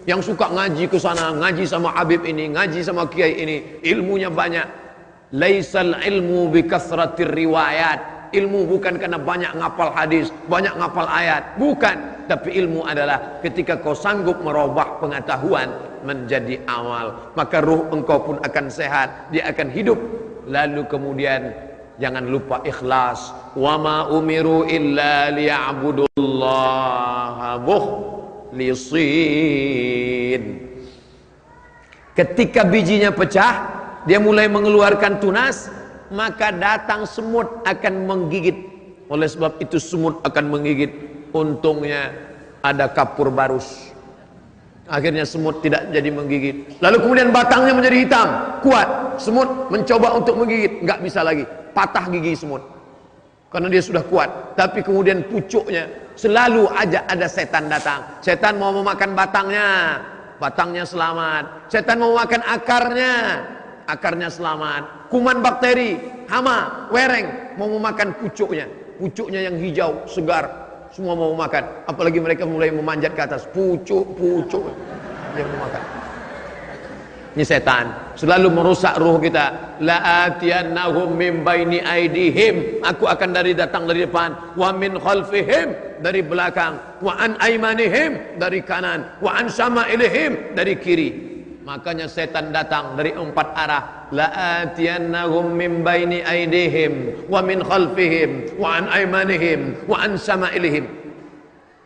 Yang suka ngaji ke sana, ngaji sama Habib ini, ngaji sama kiai ini, ilmunya banyak. Laisal ilmu bi kasratir riwayat. Ilmu bukan karena banyak ngapal hadis, banyak ngapal ayat, bukan. Tapi ilmu adalah ketika kau sanggup merubah pengetahuan menjadi amal, maka ruh engkau pun akan sehat, dia akan hidup. Lalu kemudian jangan lupa ikhlas. Wa ma umiru illa liya'budullaha mukhlisin. Ketika bijinya pecah, dia mulai mengeluarkan tunas, maka datang semut akan menggigit. Oleh sebab itu semut akan menggigit. Untungnya ada kapur barus. Akhirnya semut tidak jadi menggigit. Lalu kemudian batangnya menjadi hitam, kuat. Semut mencoba untuk menggigit, nggak bisa lagi. Patah gigi semut. Karena dia sudah kuat. Tapi kemudian pucuknya, selalu aja ada setan datang. Setan mau memakan batangnya, batangnya selamat. Setan mau makan akarnya, akarnya selamat. Kuman bakteri, hama, wereng mau memakan pucuknya. Pucuknya yang hijau, segar, semua mau makan. Apalagi mereka mulai memanjat ke atas, pucuk yang mau makan. Ini setan selalu merusak ruh kita. La atiyannahum min baini aidihim, aku akan datang dari depan, wa min khalfihim, dari belakang, wa an aimanihim, dari kanan, wa an syama'ilihim, dari kiri. Makanya setan datang dari 4 arah. La atiyannahum min baini aidihim wa min khalfihim wa an aimanihim wa an syama'ilihim.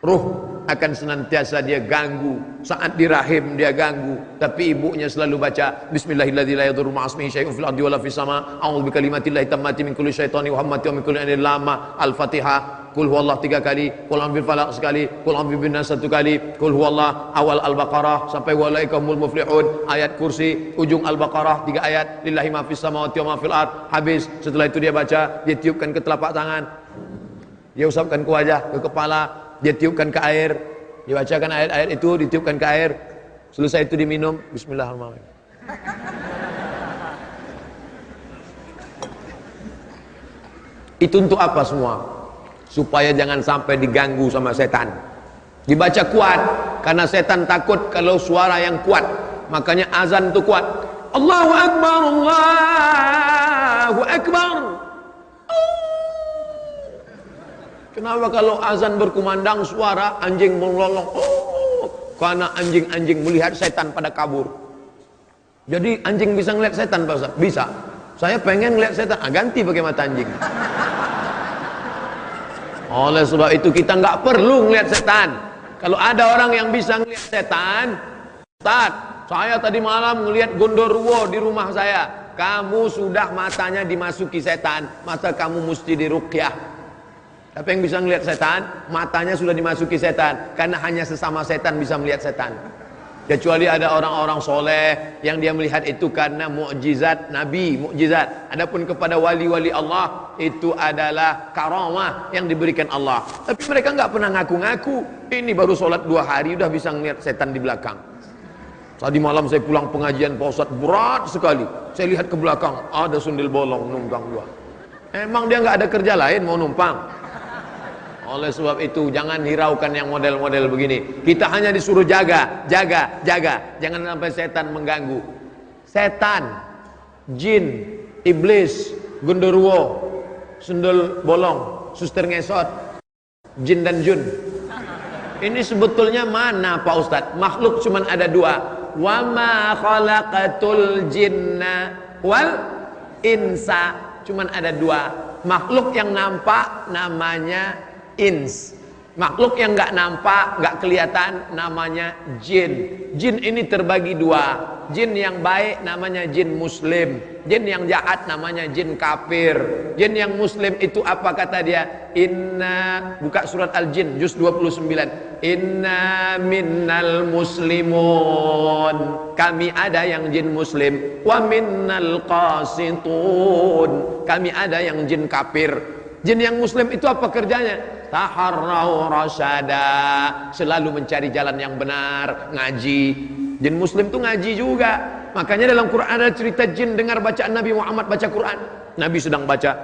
Ruh akan senantiasa dia ganggu. Saat di rahim dia ganggu, tapi ibunya selalu baca Bismillahirrahmanirrahim, la yadurru ma'asmihi syai'un fil ardi wala fis sama', a'udzu bikalimatillahi tammati min kulli syaitani wa hammati wa min kulli ainin lama. Al-Fatihah, Qul huwallahu 3 kali, Qul a'udzu bil falaq sekali, Qul a'udzu bin nas 1 kali, Qul huwallahu awal Al-Baqarah sampai walaikumul muflihun, ayat kursi ujung Al-Baqarah 3 ayat, lillahi ma fis samawati wa ma fil ard. Habis, setelah itu dia baca, dia tiupkan ke telapak tangan, dia usapkan ke wajah, ke kepala, dia tiupkan ke air, dibacakan ayat-ayat itu, ditiupkan ke air, selesai itu diminum, bismillahirrahmanirrahim. Itu untuk apa semua? Supaya jangan sampai diganggu sama setan. Dibaca kuat, karena setan takut kalau suara yang kuat. Makanya azan itu kuat. Allahu Akbar, Allahu Akbar. Kenapa kalau azan berkumandang suara anjing melolong? Karena anjing-anjing melihat setan pada kabur. Jadi anjing bisa ngeliat setan Pak Ustaz? Bisa. Saya pengen ngeliat setan, ganti pakai mata anjing. Oleh sebab itu kita nggak perlu ngeliat setan. Kalau ada orang yang bisa ngeliat setan, Ustaz, saya tadi malam ngeliat gondoruo di rumah saya. Kamu sudah matanya dimasuki setan, maka kamu mesti diruqyah. Tapi yang bisa melihat setan, matanya sudah dimasuki setan. Karena hanya sesama setan bisa melihat setan. Kecuali ada orang-orang soleh yang dia melihat itu karena mukjizat Nabi, mukjizat. Adapun kepada wali-wali Allah, itu adalah karamah yang diberikan Allah. Tapi mereka nggak pernah ngaku-ngaku. Ini baru sholat 2 hari udah bisa melihat setan di belakang. Tadi malam saya pulang pengajian Pak Ustadz, berat sekali. Saya lihat ke belakang, ada sundel bolong numpang 2. Emang dia nggak ada kerja lain mau numpang? Oleh sebab itu jangan hiraukan yang model-model begini. Kita hanya disuruh jaga, jaga, jaga. Jangan sampai setan mengganggu. Setan, jin, iblis, genderuwo, sundel bolong, suster ngesot, jin dan jun. Ini sebetulnya mana Pak Ustadz? Makhluk cuma ada 2. Wa ma khalaqatul jinna wal insa. Cuma ada 2. Makhluk yang nampak namanya ins. Makhluk yang nggak nampak, nggak kelihatan namanya jin. Jin ini terbagi 2. Jin yang baik namanya jin muslim. Jin yang jahat namanya jin kafir. Jin yang muslim itu apa kata dia? Inna, buka surat Al-Jin juz 29. Inna minnal muslimun. Kami ada yang jin muslim. Wa minnal qasitun. Kami ada yang jin kafir. Jin yang muslim itu apa kerjanya? Taharrau rasyada, selalu mencari jalan yang benar, ngaji. Jin muslim itu ngaji juga. Makanya dalam Quran ada cerita jin dengar bacaan Nabi Muhammad baca Quran. Nabi sedang baca.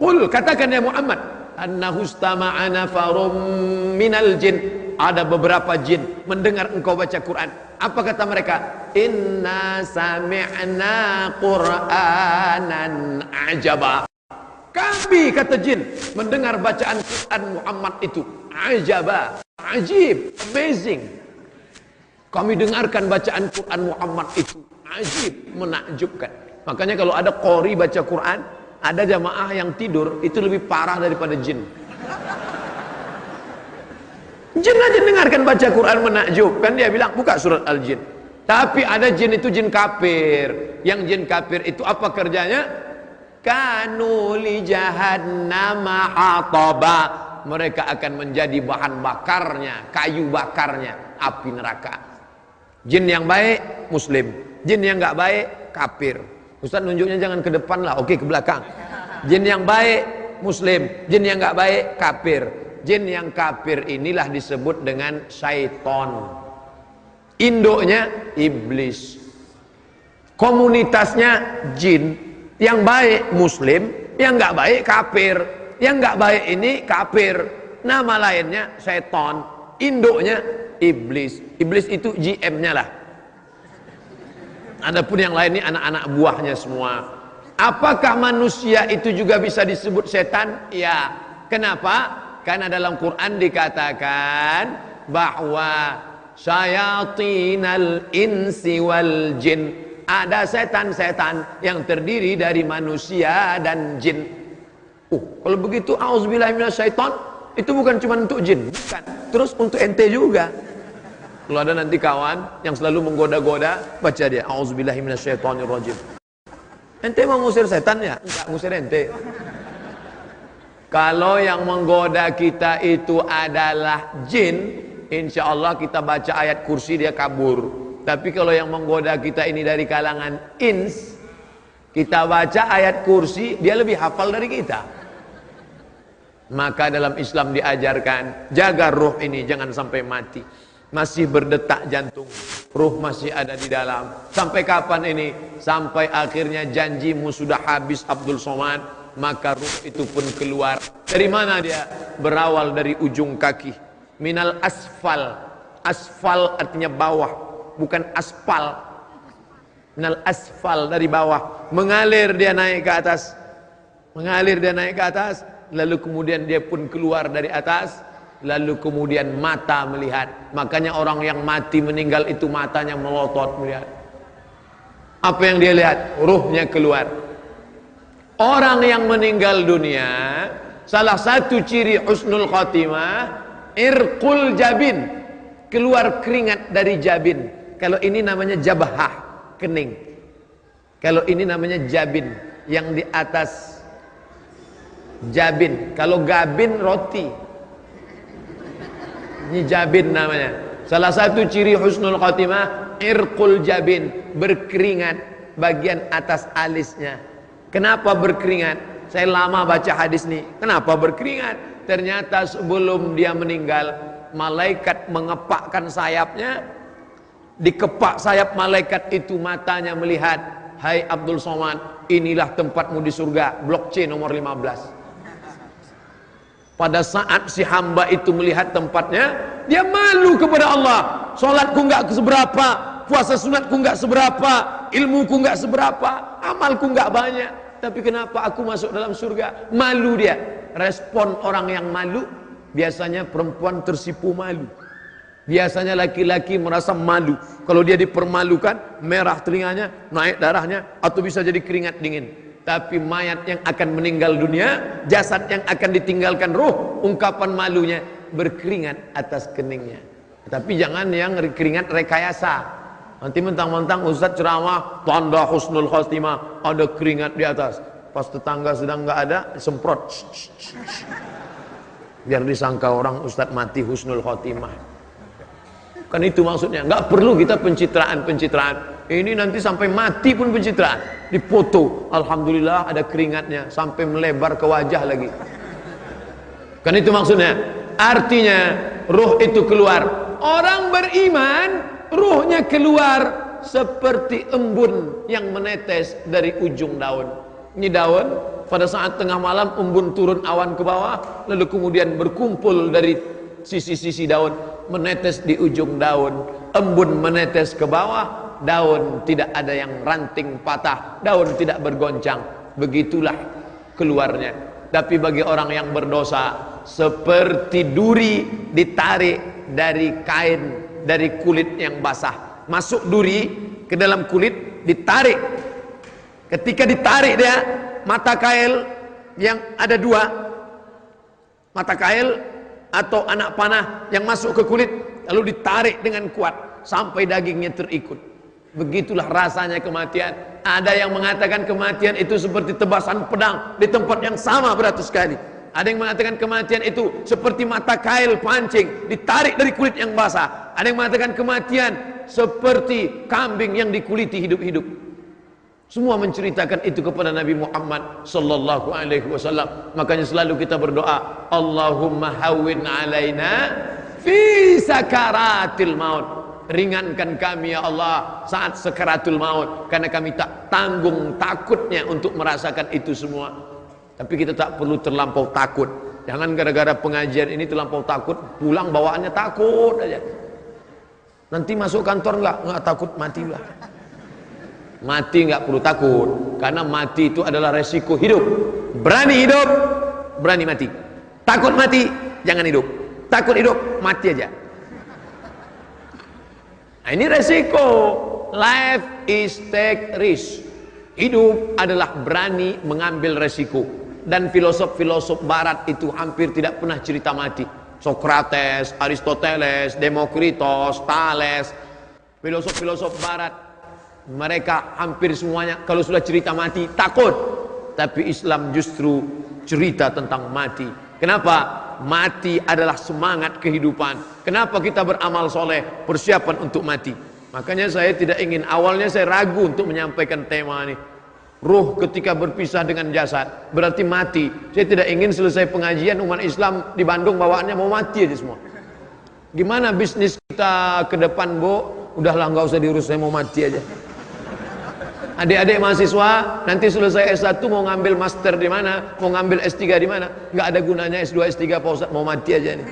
Qul, katakan ya Muhammad, annahu istama'a nafarum minal jin. Ada beberapa jin mendengar engkau baca Quran. Apa kata mereka? Inna sami'na Qur'anan ajaba. Kami, kata jin, mendengar bacaan Quran Muhammad itu ajaba, ajib, amazing. Kami dengarkan bacaan Quran Muhammad itu ajib, menakjubkan. Makanya kalau ada qori baca Quran, ada jamaah yang tidur itu lebih parah daripada jin. Jin aja dengarkan baca Quran menakjubkan, dia bilang buka surat Al-Jin. Tapi ada jin itu jin kafir. Yang jin kafir itu apa kerjanya? Kanu li jahannama hataba. Mereka akan menjadi bahan bakarnya, kayu bakarnya api neraka. Jin yang baik muslim, jin yang enggak baik kafir. Ustaz nunjuknya jangan ke depan lah, oke ke belakang. Jin yang baik muslim, jin yang enggak baik kafir. Jin yang kafir inilah disebut dengan syaiton. Induknya iblis. Komunitasnya jin. Yang baik muslim, yang enggak baik kafir. Yang enggak baik ini kafir. Nama lainnya setan. Induknya iblis. Iblis itu GM-nya lah. Adapun yang lain ini anak-anak buahnya semua. Apakah manusia itu juga bisa disebut setan? Ya. Kenapa? Karena dalam Quran dikatakan bahwa syayatinal insi wal jin. Ada setan-setan yang terdiri dari manusia dan jin. Kalau begitu auzubillahi minasyaiton, Itu bukan cuma untuk jin, bukan. Terus untuk ente juga. Kalau ada nanti kawan yang selalu menggoda-goda, baca dia, A'udzubillahi minasyaitonirrajim. Ente mau ngusir setan ya? Enggak, ngusir ente. Kalau yang menggoda kita itu adalah jin, insya Allah kita baca ayat kursi dia kabur. Tapi kalau yang menggoda kita ini dari kalangan ins, kita baca ayat kursi, dia lebih hafal dari kita. Maka dalam Islam diajarkan, jaga ruh ini jangan sampai mati. Masih berdetak jantung, ruh masih ada di dalam. Sampai kapan ini? Sampai akhirnya janjimu sudah habis Abdul Somad, maka ruh itu pun keluar. Dari mana dia? Berawal dari ujung kaki. Minal asfal. Asfal artinya bawah, bukan aspal. Minal asfal, dari bawah. Mengalir dia naik ke atas. Mengalir dia naik ke atas. Lalu kemudian dia pun keluar dari atas. Lalu kemudian mata melihat. Makanya orang yang mati meninggal itu matanya melotot melihat. Apa yang dia lihat? Ruhnya keluar. Orang yang meninggal dunia, salah satu ciri husnul khotimah, irqul jabin, keluar keringat dari jabin. Kalau ini namanya jabhah, kening. Kalau ini namanya jabin, yang di atas jabin. Kalau gabin, roti. Ini jabin namanya. Salah satu ciri husnul khotimah, irqul jabin, berkeringat bagian atas alisnya. Kenapa berkeringat? Saya lama baca hadis nih. Kenapa berkeringat? Ternyata sebelum dia meninggal, malaikat mengepakkan sayapnya. Dikepak sayap malaikat itu, matanya melihat, hai Abdul Somad, inilah tempatmu di surga, blok C nomor 15. Pada saat si hamba itu melihat tempatnya, dia malu kepada Allah. Sholatku nggak seberapa, puasa sunatku nggak seberapa, ilmuku nggak seberapa, amalku nggak banyak. Tapi kenapa aku masuk dalam surga? Malu dia. Respon orang yang malu, biasanya perempuan tersipu malu. Biasanya laki-laki merasa malu. Kalau dia dipermalukan, merah telinganya, naik darahnya, atau bisa jadi keringat dingin. Tapi mayat yang akan meninggal dunia, jasad yang akan ditinggalkan ruh, ungkapan malunya berkeringat atas keningnya. Tapi jangan yang keringat rekayasa. Nanti mentang-mentang ustaz ceramah tanda husnul khotimah, ada keringat di atas. Pas tetangga sedang nggak ada, semprot. Biar disangka orang ustaz mati husnul khotimah. Kan itu maksudnya. Nggak perlu kita pencitraan-pencitraan. Ini nanti sampai mati pun pencitraan. Dipoto, alhamdulillah ada keringatnya, sampai melebar ke wajah lagi. Kan itu maksudnya. Artinya ruh itu keluar. Orang beriman, ruhnya keluar seperti embun yang menetes dari ujung daun. Ini daun, pada saat tengah malam embun turun awan ke bawah, lalu kemudian berkumpul dari sisi-sisi daun, menetes di ujung daun. Embun menetes ke bawah, daun tidak ada yang ranting patah, daun tidak bergoncang. Begitulah keluarnya. Tapi bagi orang yang berdosa, seperti duri ditarik dari kain, dari kulit yang basah. Masuk duri ke dalam kulit, ditarik. Ketika ditarik dia, mata kail yang ada dua, mata kail atau anak panah yang masuk ke kulit, lalu ditarik dengan kuat sampai dagingnya terikut. Begitulah rasanya kematian. Ada yang mengatakan kematian itu seperti tebasan pedang di tempat yang sama beratus kali. Ada yang mengatakan kematian itu seperti mata kail pancing ditarik dari kulit yang basah. Ada yang mengatakan kematian seperti kambing yang dikuliti hidup-hidup. Semua menceritakan itu kepada Nabi Muhammad sallallahu alaihi wasallam. Makanya selalu kita berdoa, Allahumma hawwin alaina fi sakaratil maut. Ringankan kami ya Allah saat sekaratul maut, karena kami tak tanggung takutnya untuk merasakan itu semua. Tapi kita tak perlu terlampau takut. Jangan gara-gara pengajian ini terlampau takut, pulang bawaannya takut aja. Nanti masuk kantor enggak takut, matilah. Mati enggak perlu takut, karena mati itu adalah resiko hidup. Berani hidup, berani mati. Takut mati, jangan hidup. Takut hidup, mati aja. Nah, ini resiko. Life is take risk. Hidup adalah berani mengambil resiko. Dan filosof-filosof barat itu hampir tidak pernah cerita mati. Socrates, Aristoteles, Demokritos, Thales, filosof-filosof barat, mereka hampir semuanya kalau sudah cerita mati takut. Tapi Islam justru cerita tentang mati. Kenapa? Mati adalah semangat kehidupan. Kenapa kita beramal soleh? Persiapan untuk mati. Makanya saya tidak ingin, awalnya saya ragu untuk menyampaikan tema ini. Ruh ketika berpisah dengan jasad berarti mati. Saya tidak ingin selesai pengajian umat Islam di Bandung bawaannya mau mati aja semua. Gimana bisnis kita ke depan, Bu? Udahlah, nggak usah diurus, saya mau mati aja. Adik-adik mahasiswa nanti selesai S1 mau ngambil master di mana, mau ngambil S3 di mana, nggak ada gunanya S2 S3 Pak Ustaz, mau mati aja nih.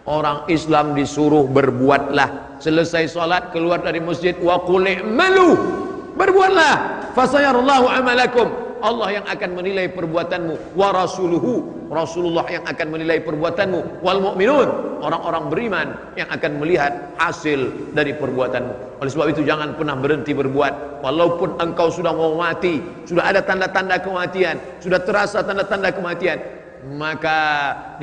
Orang Islam disuruh berbuatlah. Selesai sholat keluar dari masjid, wa qul i'malu, berbuatlah, fasayarallahu amalakum, Allah yang akan menilai perbuatanmu, wa rasuluhu, Rasulullah yang akan menilai perbuatanmu, wal mu'minun, orang-orang beriman yang akan melihat hasil dari perbuatanmu. Oleh sebab itu jangan pernah berhenti berbuat. Walaupun engkau sudah mau mati, sudah ada tanda-tanda kematian, sudah terasa tanda-tanda kematian, maka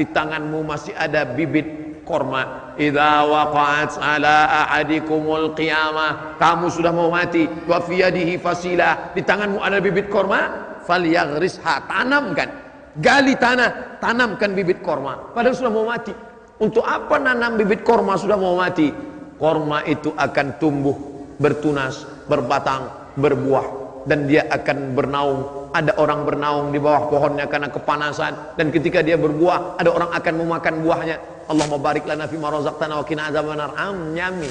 di tanganmu masih ada bibit korma. Idza waqa'at ala ahadikumul qiyamah, kamu sudah mau mati, wa fi yadihi fasilah, di tanganmu ada bibit korma, falyaghrisha, tanamkan, gali tanah, tanamkan bibit korma. Padahal sudah mau mati. Untuk apa nanam bibit korma sudah mau mati? Korma itu akan tumbuh, bertunas, berbatang, berbuah, dan dia akan bernaung. Ada orang bernaung di bawah pohonnya karena kepanasan, dan ketika dia berbuah ada orang akan memakan buahnya. Allahumma barik lana fima razaqtana wa qina adzabannar. Nyami.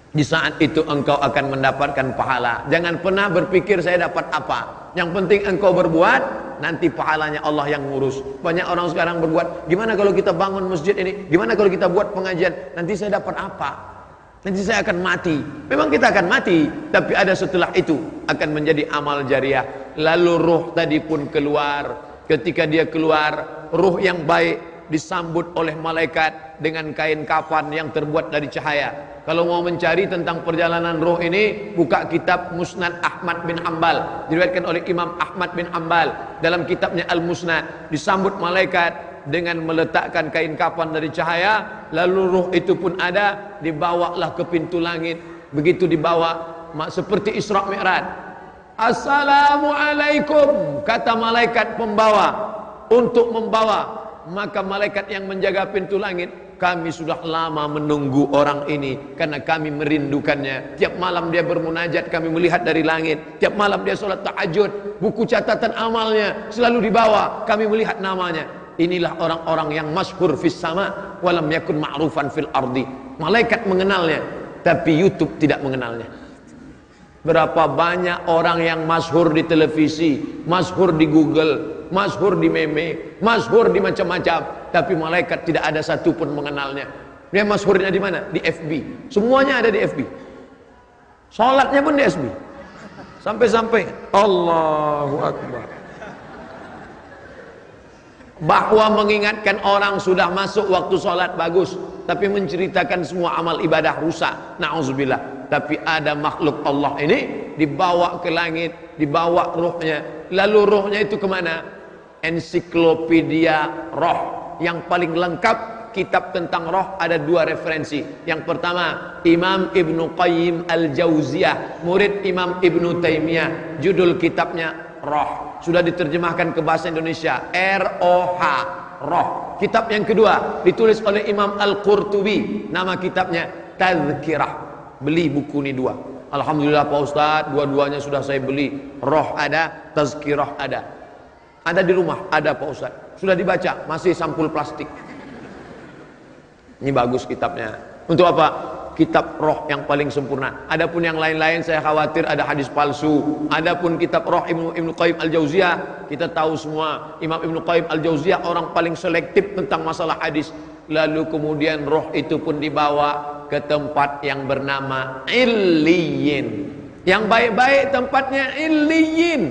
Di saat itu engkau akan mendapatkan pahala. Jangan pernah berpikir saya dapat apa. Yang penting engkau berbuat, nanti pahalanya Allah yang ngurus. Banyak orang sekarang berbuat, gimana kalau kita bangun masjid ini, gimana kalau kita buat pengajian, nanti saya dapat apa, nanti saya akan mati. Memang kita akan mati, tapi ada setelah itu akan menjadi amal jariah. Lalu ruh tadi pun keluar. Ketika dia keluar, ruh yang baik disambut oleh malaikat dengan kain kafan yang terbuat dari cahaya. Kalau mau mencari tentang perjalanan roh ini, buka kitab Musnad Ahmad bin Hanbal, diriwayatkan oleh Imam Ahmad bin Hanbal dalam kitabnya Al-Musnad. Disambut malaikat dengan meletakkan kain kafan dari cahaya, lalu roh itu pun ada, dibawalah ke pintu langit. Begitu dibawa seperti Isra Mi'raj. Assalamualaikum, kata malaikat pembawa untuk membawa. Maka malaikat yang menjaga pintu langit, kami sudah lama menunggu orang ini karena kami merindukannya. Tiap malam dia bermunajat, kami melihat dari langit. Tiap malam dia sholat tahajud, buku catatan amalnya selalu dibawa, kami melihat namanya. Inilah orang-orang yang masyhur fis sama walam yakun ma'rufan fil ardi. Malaikat mengenalnya, tapi YouTube tidak mengenalnya. Berapa banyak orang yang masyhur di televisi, masyhur di Google, masyhur di meme, masyhur di macam-macam, tapi malaikat tidak ada satu pun mengenalnya. Dia masyhurnya di mana? Di FB. Semuanya ada di FB. Salatnya pun di FB. Sampai-sampai Allahu Akbar. Bahwa mengingatkan orang sudah masuk waktu salat bagus, tapi menceritakan semua amal ibadah rusak. Nauzubillah. Tapi ada makhluk Allah ini dibawa ke langit, dibawa ruhnya. Lalu ruhnya itu kemana? Ensiklopedia roh yang paling lengkap. Kitab tentang roh ada dua referensi. Yang pertama Imam Ibnu Qayyim Al-Jauziyah, murid Imam Ibnu Taimiyah. Judul kitabnya Roh, sudah diterjemahkan ke bahasa Indonesia, R-O-H, roh. Kitab yang kedua ditulis oleh Imam Al-Qurtubi, nama kitabnya Tazkirah. Beli buku ini dua. Alhamdulillah Pak Ustadz, dua-duanya sudah saya beli. Roh ada, Tazkirah ada. Ada di rumah, ada Pak Ustadz. Sudah dibaca, masih sampul plastik. Ini bagus kitabnya. Untuk apa? Kitab roh yang paling sempurna. Adapun yang lain-lain saya khawatir ada hadis palsu. Adapun kitab roh Ibnu Qayyim Al-Jauziyah, kita tahu semua Imam Ibnu Qayyim Al-Jauziyah orang paling selektif tentang masalah hadis. Lalu kemudian roh itu pun dibawa ke tempat yang bernama Illiyin. Yang baik-baik tempatnya Illiyin,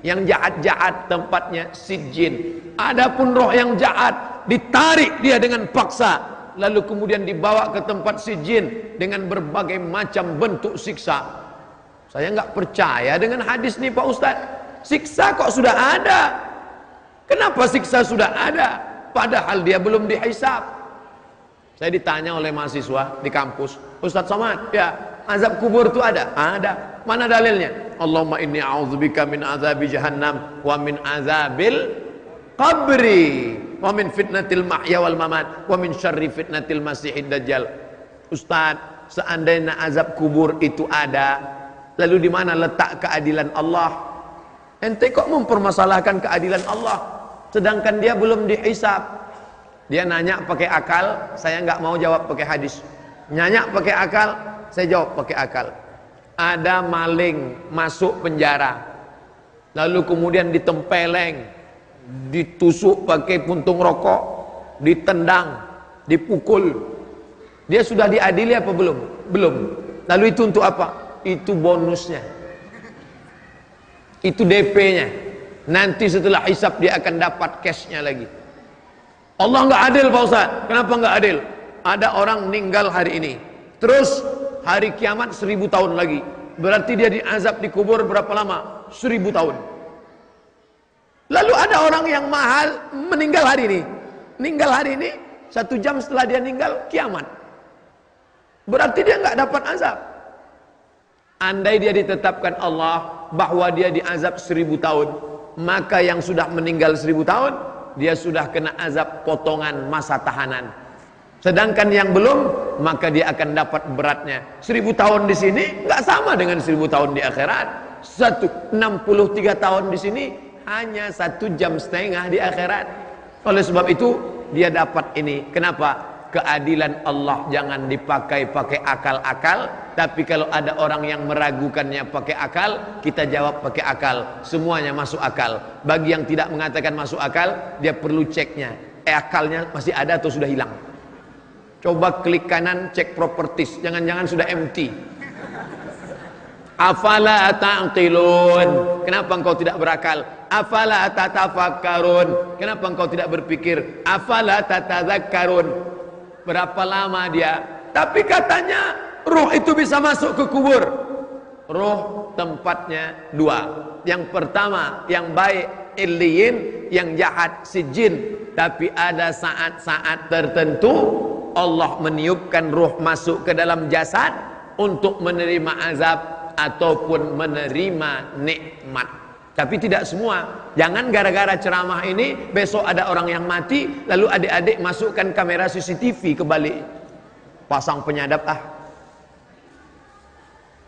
yang jahat-jahat tempatnya Sijjin. Adapun roh yang jahat ditarik dia dengan paksa, lalu kemudian dibawa ke tempat Sijjin dengan berbagai macam bentuk siksa. Saya nggak percaya dengan hadis nih Pak Ustadz. Siksa kok sudah ada? Kenapa siksa sudah ada? Padahal dia belum dihisab. Saya ditanya oleh mahasiswa di kampus, Ustadz Somad, ya, azab kubur itu ada? Ada. Mana dalilnya? Allahumma inni a'udzubika min azabi jahannam wa min azabil qabri wa min fitnatil mahya wal mamat wa min syarri fitnatil masihid dajjal. Ustadz, seandainya azab kubur itu ada, lalu di mana letak keadilan Allah? Ente kok mempermasalahkan keadilan Allah sedangkan dia belum dihisab? Dia nanya pakai akal, saya nggak mau jawab pakai hadis. Nanya pakai akal, saya jawab pakai akal. Ada maling masuk penjara, lalu kemudian ditempeleng, ditusuk pakai puntung rokok, ditendang, dipukul. Dia sudah diadili apa belum? Belum. Lalu itu untuk apa? Itu bonusnya. Itu DP-nya. Nanti setelah hisab dia akan dapat cash-nya lagi. Allah nggak adil Pak Ustaz. Kenapa nggak adil? Ada orang meninggal hari ini, terus hari kiamat 1000 tahun lagi. Berarti dia diazab di kubur berapa lama? 1000 tahun. Lalu ada orang yang mahal meninggal hari ini. Meninggal hari ini, 1 jam setelah dia meninggal kiamat. Berarti dia nggak dapat azab. Andai dia ditetapkan Allah bahwa dia diazab 1000 tahun, maka yang sudah meninggal 1000 tahun, dia sudah kena azab potongan masa tahanan. Sedangkan yang belum, maka dia akan dapat beratnya. 1000 tahun di sini nggak sama dengan 1000 tahun di akhirat. 63 tahun di sini hanya 1 jam setengah di akhirat. Oleh sebab itu dia dapat ini. Kenapa? Keadilan Allah jangan dipakai akal-akal. Tapi kalau ada orang yang meragukannya pakai akal, kita jawab pakai akal. Semuanya masuk akal. Bagi yang tidak mengatakan masuk akal, dia perlu ceknya. Akalnya masih ada atau sudah hilang? Coba klik kanan, cek properties. Jangan-jangan sudah empty. Afala ta'qilun. Kenapa engkau tidak berakal? Afala tatafakkarun. Kenapa engkau tidak berpikir? Afala tatadzakkarun. Berapa lama dia? Tapi katanya ruh itu bisa masuk ke kubur. Ruh tempatnya 2. Yang pertama yang baik illiyin, yang jahat sijin. Tapi ada saat-saat tertentu Allah meniupkan ruh masuk ke dalam jasad untuk menerima azab ataupun menerima nikmat. Tapi tidak semua. Jangan gara-gara ceramah ini besok ada orang yang mati, lalu adik-adik masukkan kamera CCTV ke balik, pasang penyadap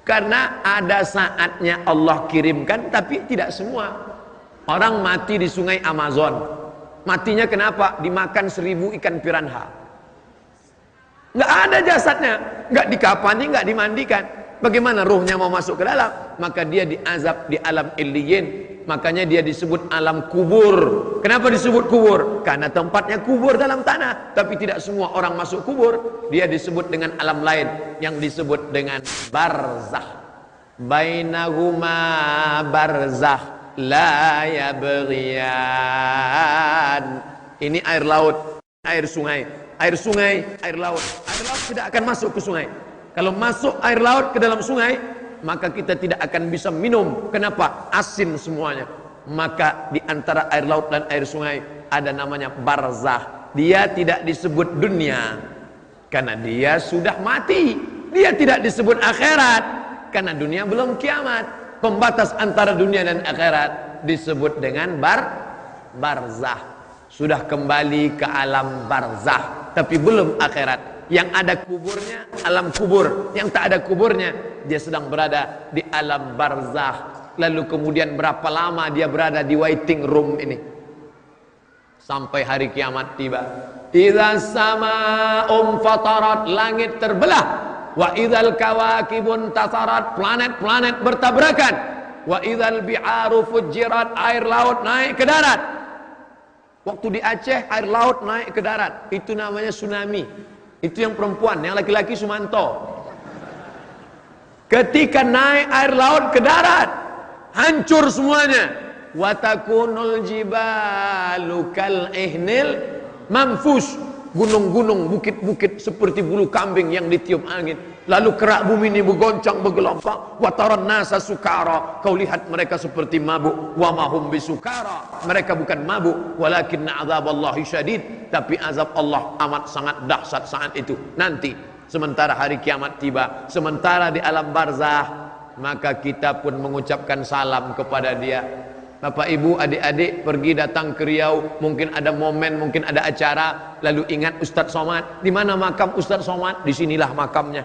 karena ada saatnya Allah kirimkan. Tapi tidak semua. Orang mati di sungai Amazon, matinya kenapa? Dimakan 1000 ikan piranha. Nggak ada jasadnya, nggak dikafani, nggak dimandikan. Bagaimana ruhnya mau masuk ke dalam? Maka dia diazab di alam illiyin. Makanya dia disebut alam kubur. Kenapa disebut kubur? Karena tempatnya kubur dalam tanah. Tapi tidak semua orang masuk kubur. Dia disebut dengan alam lain yang disebut dengan barzakh. Bainahuma barzakh la yabghiyan. Ini air laut, air sungai. Air sungai, air laut. Air laut tidak akan masuk ke sungai. Kalau masuk air laut ke dalam sungai, maka kita tidak akan bisa minum. Kenapa? Asin semuanya. Maka di antara air laut dan air sungai ada namanya barzakh. Dia tidak disebut dunia karena dia sudah mati. Dia tidak disebut akhirat karena dunia belum kiamat. Pembatas antara dunia dan akhirat disebut dengan barzakh. Sudah kembali ke alam barzakh, tapi belum akhirat. Yang ada kuburnya alam kubur, yang tak ada kuburnya dia sedang berada di alam barzakh. Lalu kemudian berapa lama dia berada di waiting room ini sampai hari kiamat tiba. Idza sama'um fatarat, langit terbelah. Wa idzal kawakibun tasarat, planet-planet bertabrakan. Wa idzal bi'aru fujirat, air laut naik ke darat. Waktu di Aceh air laut naik ke darat, itu namanya tsunami. Itu yang perempuan, yang laki-laki Sumanto. Ketika naik air laut ke darat, hancur semuanya. Watakunul jibalu kal ihnil manfus. gunung-gunung, bukit-bukit seperti bulu kambing yang ditiup angin. Lalu kerak bumi ini bergoncang, bergelombang. Wataran nasa sukara, kau lihat mereka seperti mabuk. Wa mahum bisukara, mereka bukan mabuk. Walakinna azaballahi syadid, tapi azab Allah amat sangat dahsyat saat itu. Nanti, sementara hari kiamat tiba, sementara di alam barzah, maka kita pun mengucapkan salam kepada dia. Bapak ibu adik-adik pergi datang ke Riau, mungkin ada momen, mungkin ada acara, lalu ingat Ustadz Somad. Di mana makam Ustadz Somad? Disinilah makamnya.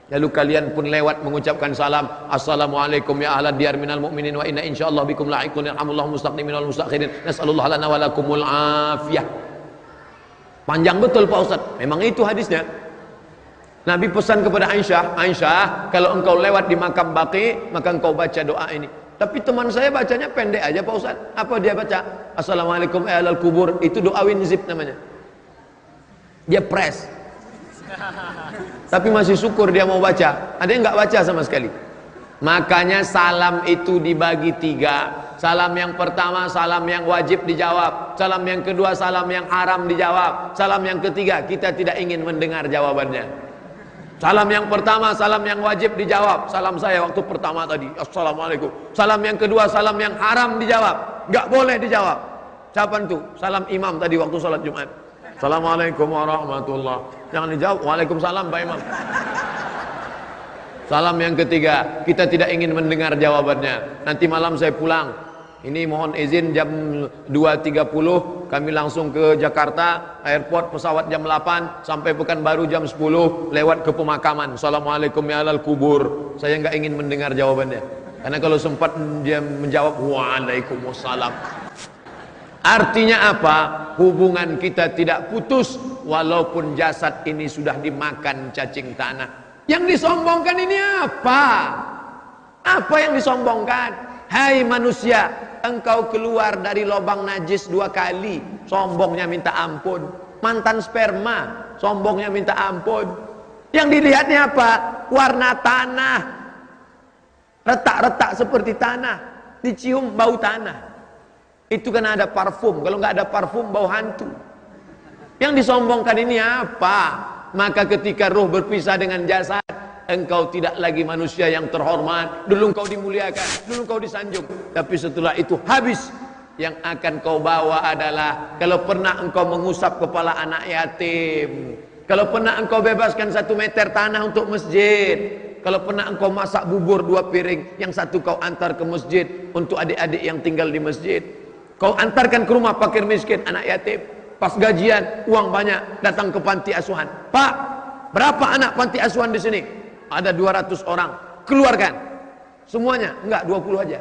Lalu kalian pun lewat mengucapkan salam. Assalamualaikum ya ahlad diyar minal mu'minin wa inna insyaallah bikum la'iqun yarhamullahu mustaqdimin wal mustakhirin. Nas'alullah lana wa lakumul afiyah. Panjang betul Pak Ustadz. Memang itu hadisnya. Nabi pesan kepada Aisyah, Aisyah, kalau engkau lewat di makam Baqi, maka engkau baca doa ini. Tapi teman saya bacanya pendek aja Pak Ustaz. Apa dia baca? Assalamualaikum ahlal kubur. Itu doa winzip namanya. Dia press. Tapi masih syukur dia mau baca. Ada yang nggak baca sama sekali. Makanya salam itu dibagi 3. Salam yang pertama, salam yang wajib dijawab. Salam yang kedua, salam yang haram dijawab. Salam yang ketiga, kita tidak ingin mendengar jawabannya. Salam yang pertama, salam yang wajib dijawab. Salam saya waktu pertama tadi, Assalamualaikum. Salam yang kedua, salam yang haram dijawab. Gak boleh dijawab. Siapa itu? Salam imam tadi waktu salat Jumat. Assalamualaikum warahmatullah. Jangan dijawab. Waalaikumsalam Pak Imam. Salam yang ketiga, kita tidak ingin mendengar jawabannya. Nanti malam saya pulang. Ini mohon izin jam 2.30 kami langsung ke Jakarta, airport pesawat jam 8 sampai Pekanbaru jam 10 lewat ke pemakaman. Assalamualaikum ya alal kubur. Saya nggak ingin mendengar jawabannya. Karena kalau sempat dia menjawab waalaikumsalam. Artinya apa? Hubungan kita tidak putus walaupun jasad ini sudah dimakan cacing tanah. Yang disombongkan ini apa? Apa yang disombongkan? Hai manusia, engkau keluar dari lubang najis 2 kali, sombongnya minta ampun. Mantan sperma, sombongnya minta ampun. Yang dilihatnya apa? Warna tanah, retak-retak seperti tanah, dicium bau tanah. Itu kan ada parfum. Kalau nggak ada parfum, bau hantu. Yang disombongkan ini apa? Maka ketika ruh berpisah dengan jasad, engkau tidak lagi manusia yang terhormat. Dulu engkau dimuliakan, dulu engkau disanjung. Tapi setelah itu habis. Yang akan kau bawa adalah, kalau pernah engkau mengusap kepala anak yatim, kalau pernah engkau bebaskan 1 meter tanah untuk masjid, kalau pernah engkau masak bubur 2 piring, yang satu kau antar ke masjid untuk adik-adik yang tinggal di masjid. Kau antarkan ke rumah fakir miskin, anak yatim. Pas gajian, uang banyak, datang ke panti asuhan. Pak, berapa anak panti asuhan di sini? Ada 200 orang, keluarkan semuanya. Enggak, 20 aja.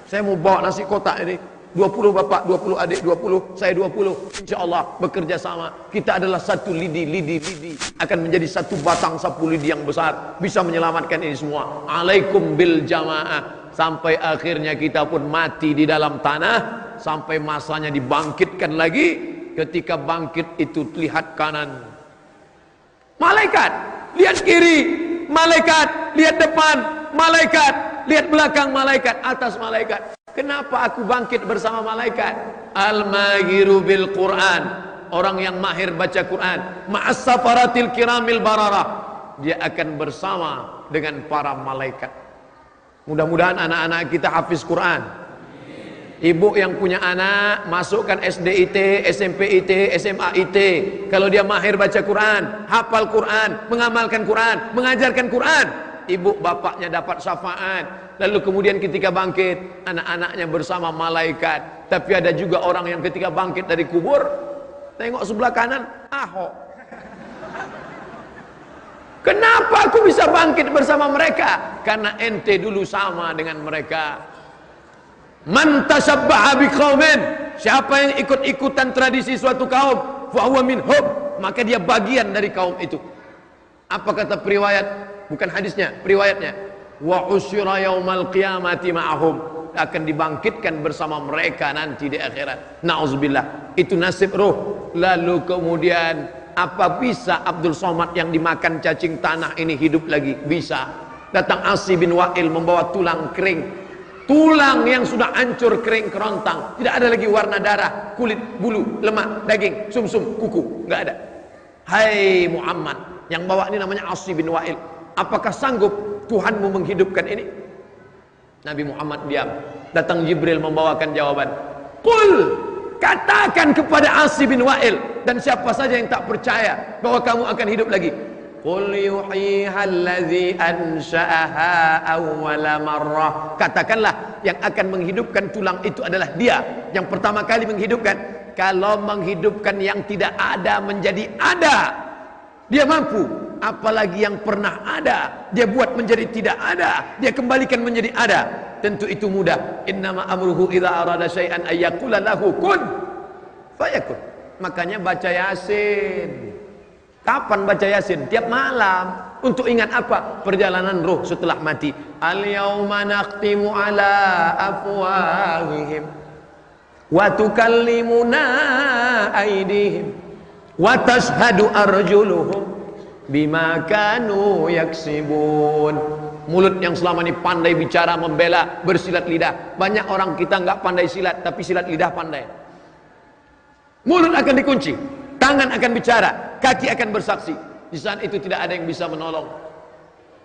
Saya mau bawa nasi kotak ini, 20 bapak, 20 adik, 20, saya 20. Insya Allah bekerja sama. Kita adalah satu lidi akan menjadi satu batang sapu lidi yang besar, bisa menyelamatkan ini semua. Alaikum bil jamaah. Sampai akhirnya kita pun mati di dalam tanah, sampai masanya dibangkitkan lagi. Ketika bangkit itu lihat kanan, malaikat. Lihat kiri, malaikat. Lihat depan, malaikat. Lihat belakang, malaikat. Atas, malaikat. Kenapa aku bangkit bersama malaikat? Al-mahiru bil Quran, orang yang mahir baca Quran. Ma'as safaratil kiramil bararah, dia akan bersama dengan para malaikat. Mudah-mudahan anak-anak kita hafiz Quran. Ibu yang punya anak, masukkan SDIT, SMPIT, SMAIT. Kalau dia mahir baca Quran, hafal Quran, mengamalkan Quran, mengajarkan Quran, ibu bapaknya dapat syafaat. Lalu kemudian ketika bangkit, anak-anaknya bersama malaikat. Tapi ada juga orang yang ketika bangkit dari kubur, tengok sebelah kanan, Ahok. Kenapa aku bisa bangkit bersama mereka? Karena ente dulu sama dengan mereka. Man tashabbaha biqaumin, siapa yang ikut-ikutan tradisi suatu kaum, fa huwa minhum, maka dia bagian dari kaum itu. Apa kata periwayat? Bukan hadisnya, periwayatnya. Wa usyira yaumal qiyamati ma'ahum, akan dibangkitkan bersama mereka nanti di akhirat. Nauzubillah. Itu nasib ruh. Lalu kemudian, apa bisa Abdul Somad yang dimakan cacing tanah ini hidup lagi? Bisa. Datang Asi bin Wa'il membawa tulang kering. tulang yang sudah hancur kering kerontang, tidak ada lagi warna darah, kulit, bulu, lemak, daging, sumsum, kuku, nggak ada. Hai Muhammad, yang bawa ini namanya Asy bin Wa'il, apakah sanggup Tuhanmu menghidupkan ini? Nabi Muhammad diam. Datang Jibril membawakan jawaban. Qul, katakan kepada Asy bin Wa'il dan siapa saja yang tak percaya bahwa kamu akan hidup lagi. Qul yuhyiha allazi ansha'aha awwala marrah. Katakanlah yang akan menghidupkan tulang itu adalah Dia yang pertama kali menghidupkan. Kalau menghidupkan yang tidak ada menjadi ada, Dia mampu. Apalagi yang pernah ada, Dia buat menjadi tidak ada, Dia kembalikan menjadi ada. Tentu itu mudah. Innama amruhu idza arada syai'an ayyaqula lahu kun fayakun. Makanya baca Yasin. Kapan baca Yasin? Tiap malam. Untuk ingat apa? Perjalanan ruh setelah mati. Al-yauma naqtimu ala afwahihim wa tukallimuna aydihim wa tashhadu arjuluhum bima kanu yaksibun. Mulut yang selama ini pandai bicara, membela, bersilat lidah. Banyak orang kita nggak pandai silat, tapi silat lidah pandai. Mulut akan dikunci, tangan akan bicara, kaki akan bersaksi. Di saat itu tidak ada yang bisa menolong.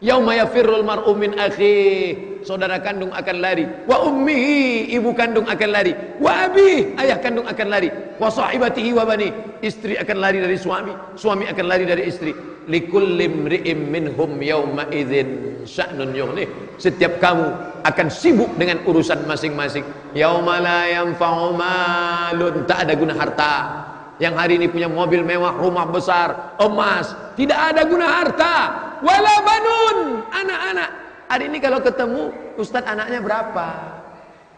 Yauma yafirrul mar'u min akhihi, saudara kandung akan lari. Wa ummihi, ibu kandung akan lari. Wa abihi, ayah kandung akan lari. Wa sahibatihi wa bani, istri akan lari dari suami, suami akan lari dari istri. Likulli imri'im minhum yawma idzin sya'nun yughnih. Setiap kamu akan sibuk dengan urusan masing-masing. Yauma la yanfa'u malun, tak ada guna harta. Yang hari ini punya mobil mewah, rumah besar, emas, tidak ada guna harta. Wala banun, anak-anak. Hari ini kalau ketemu, Ustadz anaknya berapa?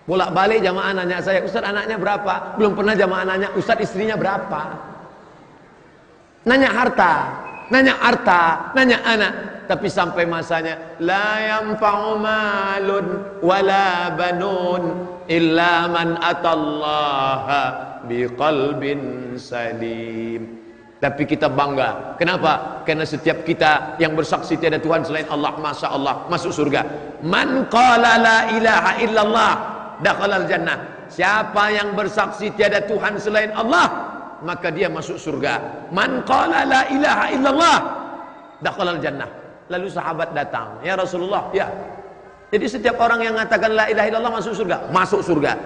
Bolak-balik jamaah nanya saya, Ustadz anaknya berapa? Belum pernah jamaah nanya, Ustadz istrinya berapa? Nanya harta, nanya anak. Tapi sampai masanya, la yanfa'u malun wala banun illa man atallaha biqalbin salim. Tapi kita bangga. Kenapa? Karena setiap kita yang bersaksi tiada Tuhan selain Allah, Masya Allah, masuk surga. Man qala la ilaha illallah dakhalal jannah. Siapa yang bersaksi tiada Tuhan selain Allah, maka dia masuk surga. Man qala la ilaha illallah dakhalal jannah. Lalu sahabat datang, ya Rasulullah, ya. Jadi setiap orang yang mengatakan la ilaha illallah masuk surga, masuk surga.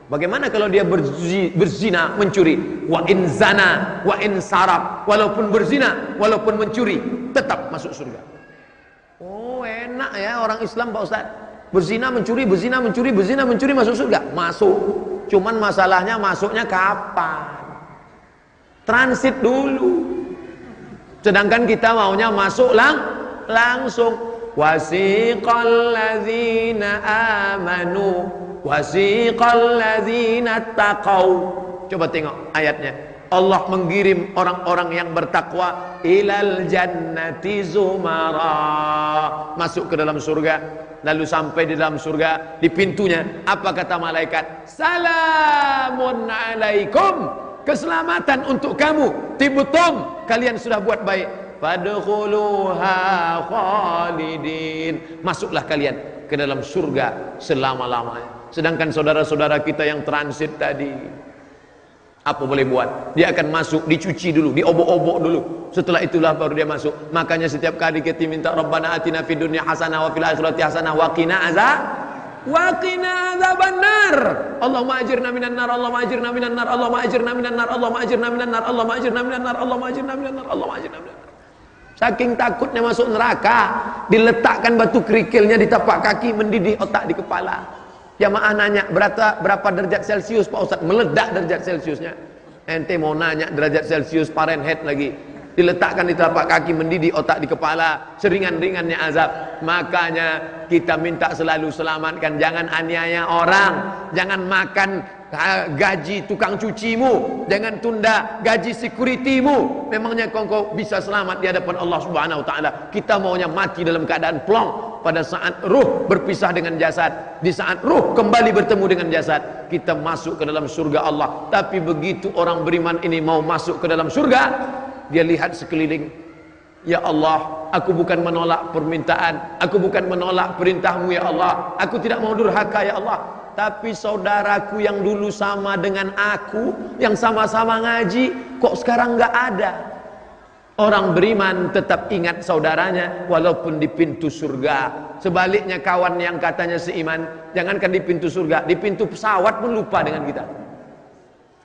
Bagaimana kalau dia berzina, mencuri? Wa in zana, wa in sarab. Walaupun berzina, walaupun mencuri, tetap masuk surga. Oh, enak ya orang Islam Pak Ustaz. Berzina, mencuri, masuk surga. Masuk. Cuman masalahnya masuknya kapan? Transit dulu. Sedangkan kita maunya masuk langsung. Wasiqal ladzina amanu wasiqal ladzina taqau. Coba tengok ayatnya. Allah mengirim orang-orang yang bertakwa ilal jannati zumara, masuk ke dalam surga. Lalu sampai di dalam surga, di pintunya apa kata malaikat? Salamun alaikum, keselamatan untuk kamu, tibtum, kalian sudah buat baik. Fadkhuluha khalidin, masuklah kalian ke dalam surga selama-lamanya. Sedangkan saudara-saudara kita yang transit tadi, apa boleh buat? Dia akan masuk, dicuci dulu, diobok-obok dulu. Setelah itulah baru dia masuk. Makanya setiap kali kita minta Rabbana atina fid dunya hasanah wa fil akhirati hasanah wa qina azabannar. Allahumma ajirna minan nar, Allahumma ajirna minan nar, Allahumma ajirna minan nar, Allahumma ajirna minan nar, Allahumma ajirna minan nar, Allahumma ajirna minan nar, Allahumma ajirna minan nar. Saking takutnya masuk neraka, diletakkan batu kerikilnya di tapak kaki, mendidih otak di kepala. Jamaah nanya, berapa derajat Celcius Pak Ustaz? Meledak derajat Celciusnya. Ente mau nanya derajat Celcius Fahrenheit lagi. Diletakkan di tapak kaki, mendidih otak di kepala, seringan-ringannya azab. Makanya kita minta selalu selamatkan, jangan aniaya orang, jangan makan gaji tukang cucimu, jangan tunda gaji securitymu. Memangnya kau bisa selamat di hadapan Allah Subhanahu wa taala? Kita maunya mati dalam keadaan plong. Pada saat ruh berpisah dengan jasad, di saat ruh kembali bertemu dengan jasad, kita masuk ke dalam surga Allah. Tapi begitu orang beriman ini mau masuk ke dalam surga, dia lihat sekeliling, Ya Allah, aku bukan menolak permintaan, aku bukan menolak perintahmu ya Allah, aku tidak mau durhaka ya Allah, tapi saudaraku yang dulu sama dengan aku, yang sama-sama ngaji, kok sekarang nggak ada. Orang beriman tetap ingat saudaranya walaupun di pintu surga. Sebaliknya kawan yang katanya seiman, jangankan di pintu surga, di pintu pesawat pun lupa dengan kita.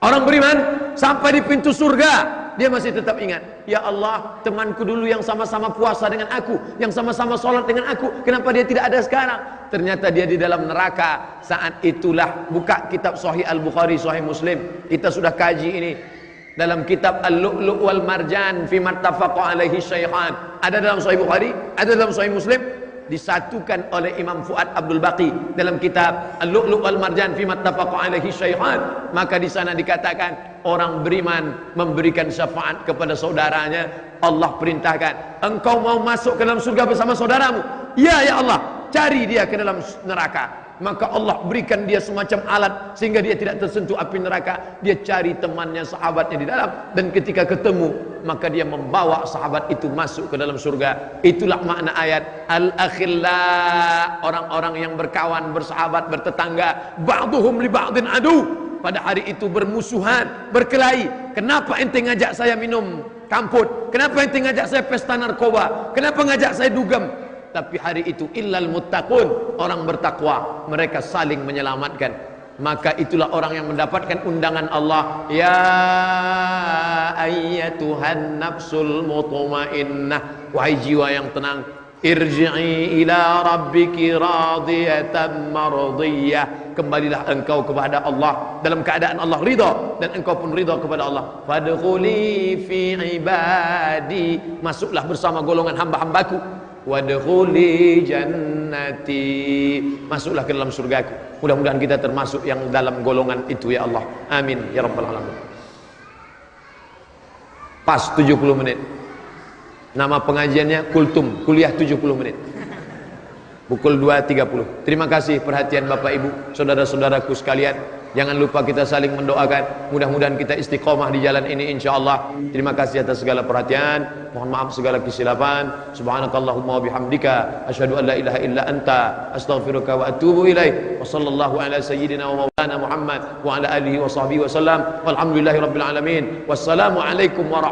Orang beriman sampai di pintu surga dia masih tetap ingat, ya Allah, temanku dulu yang sama-sama puasa dengan aku, yang sama-sama sholat dengan aku, kenapa dia tidak ada sekarang? Ternyata dia di dalam neraka. Saat itulah buka kitab Sahih Al-Bukhari, Sahih Muslim, kita sudah kaji ini. Dalam kitab Al-Lu'lu' wal Marjan fi mattafaqa alaihi syaikhan, ada dalam Sahih Bukhari, ada dalam Sahih Muslim, disatukan oleh Imam Fuad Abdul Baqi dalam kitab Al-Lu'lu' wal Marjan fi mattafaqa alaihi syaikhan. Maka di sana dikatakan orang beriman memberikan syafaat kepada saudaranya. Allah perintahkan, engkau mau masuk ke dalam surga bersama saudaramu? Ya, ya Allah, cari dia ke dalam neraka. Maka Allah berikan dia semacam alat sehingga dia tidak tersentuh api neraka. Dia cari temannya, sahabatnya di dalam, dan ketika ketemu maka dia membawa sahabat itu masuk ke dalam surga. Itulah makna ayat al-akhilla, orang-orang yang berkawan, bersahabat, bertetangga, ba'duhum li ba'din adu. Pada hari itu bermusuhan, berkelahi. Kenapa ente ngajak saya minum kamput? Kenapa ente ngajak saya pesta narkoba? Kenapa ngajak saya dugem? Tapi hari itu illal muttaqun, orang bertakwa, mereka saling menyelamatkan. Maka itulah orang yang mendapatkan undangan Allah. Ya ayyatuhan nafsul mutmainnah, wahai jiwa yang tenang, irji'i ila rabbiki radiyatan mardiyah, kembalilah engkau kepada Allah dalam keadaan Allah ridha dan engkau pun ridha kepada Allah. Fadkhuli fi ibadi, masuklah bersama golongan hamba-hambaku. Wadkhuli jannati, masuklah ke dalam surgaku. Mudah-mudahan kita termasuk yang dalam golongan itu ya Allah, amin ya rabbal alamin. Pas 70 menit. Nama pengajiannya Kultum, kuliah 70 menit. Pukul 2.30. Terima kasih perhatian Bapak Ibu, saudara-saudaraku sekalian. Jangan lupa kita saling mendoakan. Mudah-mudahan kita istiqomah di jalan ini insyaallah. Terima kasih atas segala perhatian. Mohon maaf segala kesilapan. Subhanakallahumma wa bihamdika asyhadu an la ilaha illa anta astaghfiruka wa atubu ilaik. Wa sallallahu ala sayyidina wa maulana Muhammad wa ala alihi wa sahbihi wasallam. Walhamdulillahirabbil alamin. Wassalamu alaikum warahmatullahi